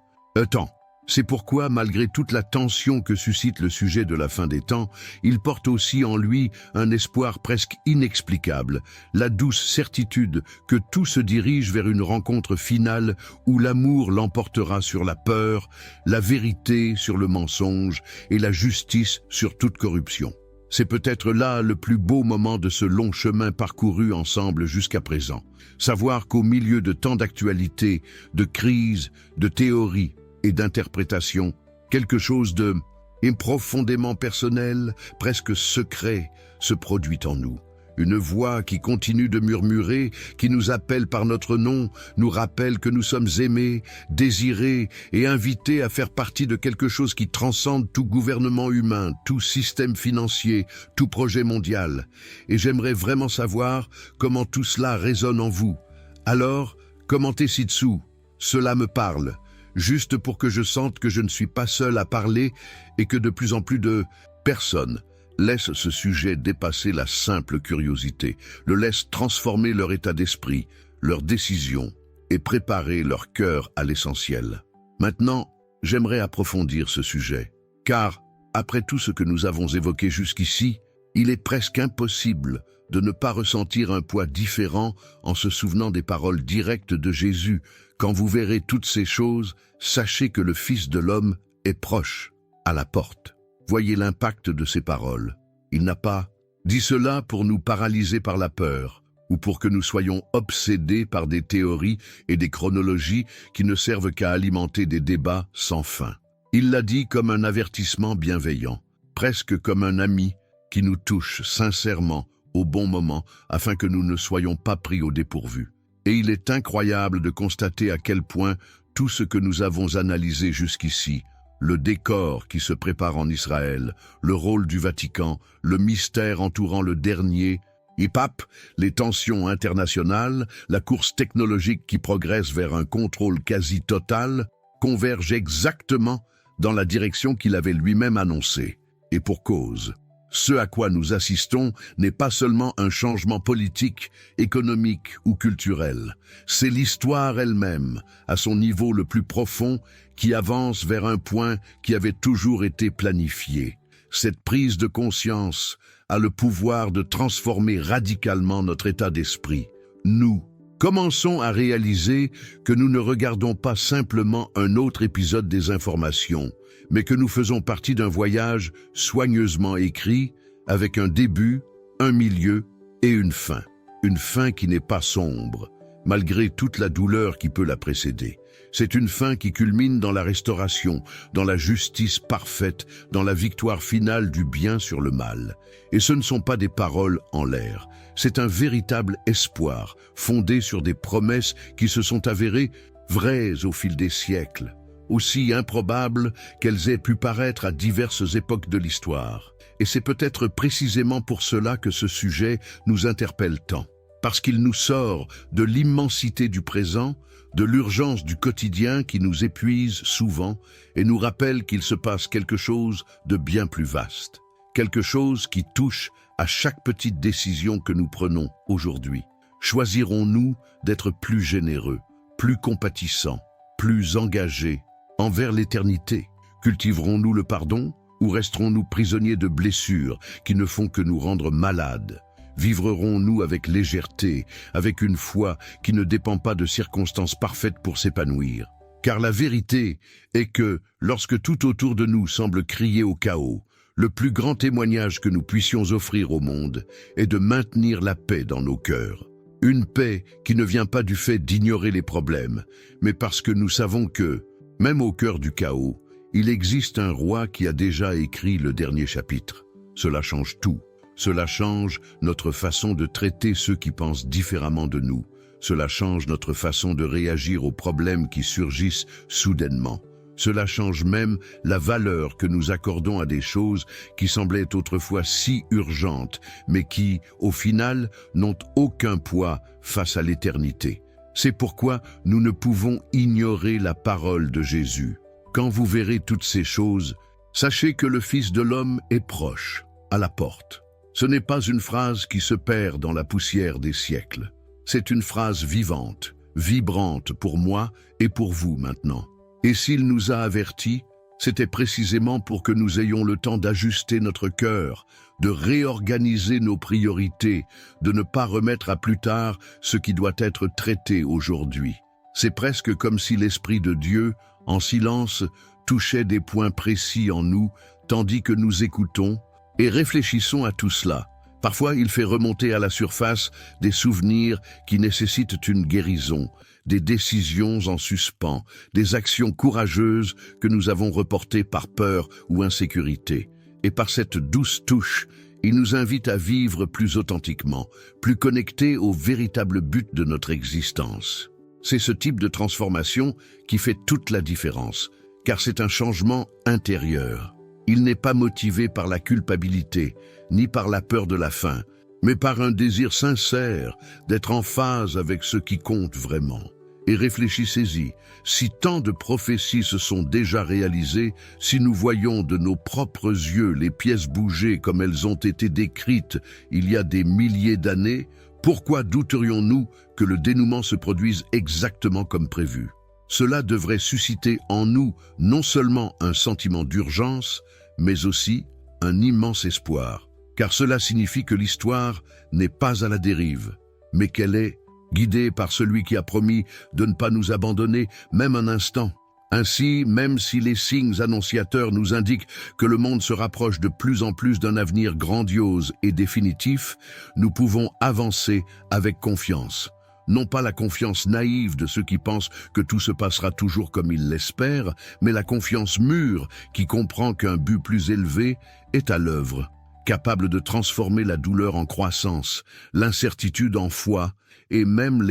temps. C'est pourquoi, malgré toute la tension que suscite le sujet de la fin des temps, il porte aussi en lui un espoir presque inexplicable, la douce certitude que tout se dirige vers une rencontre finale où l'amour l'emportera sur la peur, la vérité sur le mensonge et la justice sur toute corruption. C'est peut-être là le plus beau moment de ce long chemin parcouru ensemble jusqu'à présent. Savoir qu'au milieu de tant d'actualités, de crises, de théories, et d'interprétation, quelque chose de profondément personnel, presque secret, se produit en nous. Une voix qui continue de murmurer, qui nous appelle par notre nom, nous rappelle que nous sommes aimés, désirés et invités à faire partie de quelque chose qui transcende tout gouvernement humain, tout système financier, tout projet mondial. Et j'aimerais vraiment savoir comment tout cela résonne en vous. Alors, commentez ci-dessous. Cela me parle. Juste pour que je sente que je ne suis pas seul à parler et que de plus en plus de personnes laissent ce sujet dépasser la simple curiosité, le laissent transformer leur état d'esprit, leurs décisions et préparer leur cœur à l'essentiel. Maintenant, j'aimerais approfondir ce sujet, car, après tout ce que nous avons évoqué jusqu'ici, il est presque impossible de ne pas ressentir un poids différent en se souvenant des paroles directes de Jésus. Quand vous verrez toutes ces choses, sachez que le Fils de l'homme est proche, à la porte. Voyez l'impact de ces paroles. Il n'a pas dit cela pour nous paralyser par la peur, ou pour que nous soyons obsédés par des théories et des chronologies qui ne servent qu'à alimenter des débats sans fin. Il l'a dit comme un avertissement bienveillant, presque comme un ami qui nous touche sincèrement au bon moment afin que nous ne soyons pas pris au dépourvu. Et il est incroyable de constater à quel point tout ce que nous avons analysé jusqu'ici, le décor qui se prépare en Israël, le rôle du Vatican, le mystère entourant le dernier pape, les tensions internationales, la course technologique qui progresse vers un contrôle quasi total, convergent exactement dans la direction qu'il avait lui-même annoncée. Et pour cause. Ce à quoi nous assistons n'est pas seulement un changement politique, économique ou culturel. C'est l'histoire elle-même, à son niveau le plus profond, qui avance vers un point qui avait toujours été planifié. Cette prise de conscience a le pouvoir de transformer radicalement notre état d'esprit. Nous commençons à réaliser que nous ne regardons pas simplement un autre épisode des informations, mais que nous faisons partie d'un voyage soigneusement écrit, avec un début, un milieu et une fin. Une fin qui n'est pas sombre, malgré toute la douleur qui peut la précéder. C'est une fin qui culmine dans la restauration, dans la justice parfaite, dans la victoire finale du bien sur le mal. Et ce ne sont pas des paroles en l'air. C'est un véritable espoir, fondé sur des promesses qui se sont avérées vraies au fil des siècles, aussi improbables qu'elles aient pu paraître à diverses époques de l'histoire. Et c'est peut-être précisément pour cela que ce sujet nous interpelle tant, parce qu'il nous sort de l'immensité du présent, de l'urgence du quotidien qui nous épuise souvent et nous rappelle qu'il se passe quelque chose de bien plus vaste, quelque chose qui touche à chaque petite décision que nous prenons aujourd'hui. Choisirons-nous d'être plus généreux, plus compatissants, plus engagés envers l'éternité? Cultiverons-nous le pardon ou resterons-nous prisonniers de blessures qui ne font que nous rendre malades? Vivrerons-nous avec légèreté, avec une foi qui ne dépend pas de circonstances parfaites pour s'épanouir? Car la vérité est que, lorsque tout autour de nous semble crier au chaos, le plus grand témoignage que nous puissions offrir au monde est de maintenir la paix dans nos cœurs. Une paix qui ne vient pas du fait d'ignorer les problèmes, mais parce que nous savons que, même au cœur du chaos, il existe un roi qui a déjà écrit le dernier chapitre. Cela change tout. Cela change notre façon de traiter ceux qui pensent différemment de nous. Cela change notre façon de réagir aux problèmes qui surgissent soudainement. Cela change même la valeur que nous accordons à des choses qui semblaient autrefois si urgentes, mais qui, au final, n'ont aucun poids face à l'éternité. C'est pourquoi nous ne pouvons ignorer la parole de Jésus. Quand vous verrez toutes ces choses, sachez que le Fils de l'homme est proche, à la porte. Ce n'est pas une phrase qui se perd dans la poussière des siècles. C'est une phrase vivante, vibrante pour moi et pour vous maintenant. Et s'il nous a avertis, c'était précisément pour que nous ayons le temps d'ajuster notre cœur, de réorganiser nos priorités, de ne pas remettre à plus tard ce qui doit être traité aujourd'hui. C'est presque comme si l'Esprit de Dieu, en silence, touchait des points précis en nous, tandis que nous écoutons et réfléchissons à tout cela. Parfois, il fait remonter à la surface des souvenirs qui nécessitent une guérison, des décisions en suspens, des actions courageuses que nous avons reportées par peur ou insécurité. Et par cette douce touche, il nous invite à vivre plus authentiquement, plus connectés au véritable but de notre existence. C'est ce type de transformation qui fait toute la différence, car c'est un changement intérieur. Il n'est pas motivé par la culpabilité, ni par la peur de la fin, mais par un désir sincère d'être en phase avec ce qui compte vraiment. Et réfléchissez-y, si tant de prophéties se sont déjà réalisées, si nous voyons de nos propres yeux les pièces bouger comme elles ont été décrites il y a des milliers d'années, pourquoi douterions-nous que le dénouement se produise exactement comme prévu? Cela devrait susciter en nous non seulement un sentiment d'urgence, mais aussi un immense espoir, car cela signifie que l'histoire n'est pas à la dérive, mais qu'elle est guidée par celui qui a promis de ne pas nous abandonner même un instant. Ainsi, même si les signes annonciateurs nous indiquent que le monde se rapproche de plus en plus d'un avenir grandiose et définitif, nous pouvons avancer avec confiance. Non pas la confiance naïve de ceux qui pensent que tout se passera toujours comme ils l'espèrent, mais la confiance mûre qui comprend qu'un but plus élevé est à l'œuvre, capable de transformer la douleur en croissance, l'incertitude en foi et même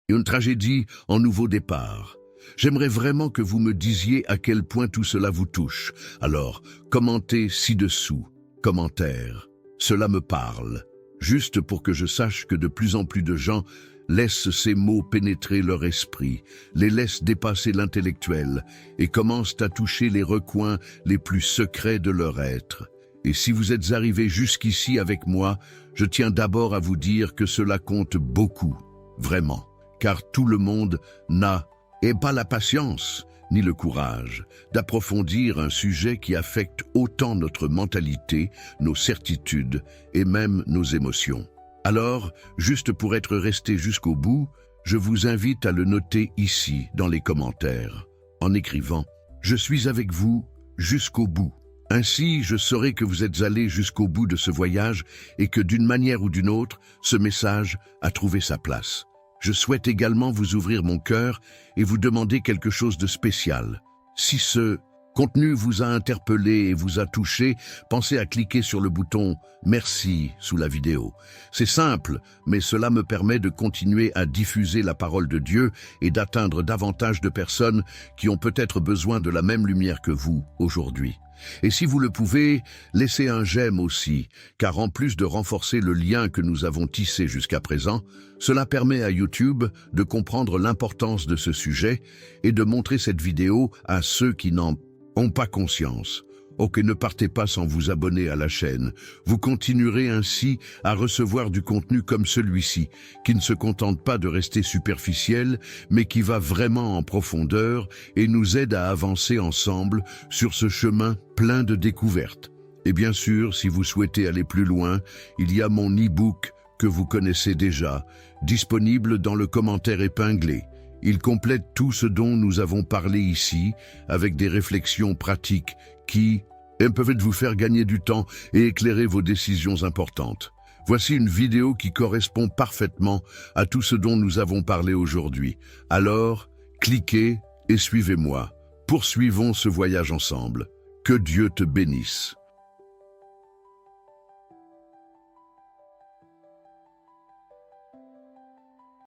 une tragédie en nouveau départ. J'aimerais vraiment que vous me disiez à quel point tout cela vous touche. Alors, commentez ci-dessous. Commentaire. Cela me parle. Juste pour que je sache que de plus en plus de gens laissent ces mots pénétrer leur esprit, les laissent dépasser l'intellectuel et commencent à toucher les recoins les plus secrets de leur être. Et si vous êtes arrivés jusqu'ici avec moi, je tiens d'abord à vous dire que cela compte beaucoup, vraiment, car tout le monde n'a et pas la patience, ni le courage, d'approfondir un sujet qui affecte autant notre mentalité, nos certitudes et même nos émotions. Alors, juste pour être resté jusqu'au bout, je vous invite à le noter ici, dans les commentaires, en écrivant « Je suis avec vous jusqu'au bout ». Ainsi, je saurai que vous êtes allés jusqu'au bout de ce voyage et que d'une manière ou d'une autre, ce message a trouvé sa place. Je souhaite également vous ouvrir mon cœur et vous demander quelque chose de spécial. Si ce contenu vous a interpellé et vous a touché, pensez à cliquer sur le bouton « Merci » sous la vidéo. C'est simple, mais cela me permet de continuer à diffuser la parole de Dieu et d'atteindre davantage de personnes qui ont peut-être besoin de la même lumière que vous aujourd'hui. Et si vous le pouvez, laissez un j'aime aussi, car en plus de renforcer le lien que nous avons tissé jusqu'à présent, cela permet à YouTube de comprendre l'importance de ce sujet et de montrer cette vidéo à ceux qui n'en ont pas conscience. Ok, ne partez pas sans vous abonner à la chaîne. Vous continuerez ainsi à recevoir du contenu comme celui-ci, qui ne se contente pas de rester superficiel, mais qui va vraiment en profondeur et nous aide à avancer ensemble sur ce chemin plein de découvertes. Et bien sûr, si vous souhaitez aller plus loin, il y a mon e-book que vous connaissez déjà, disponible dans le commentaire épinglé. Il complète tout ce dont nous avons parlé ici, avec des réflexions pratiques qui peuvent vous faire gagner du temps et éclairer vos décisions importantes. Voici une vidéo qui correspond parfaitement à tout ce dont nous avons parlé aujourd'hui. Alors, cliquez et suivez-moi. Poursuivons ce voyage ensemble. Que Dieu te bénisse.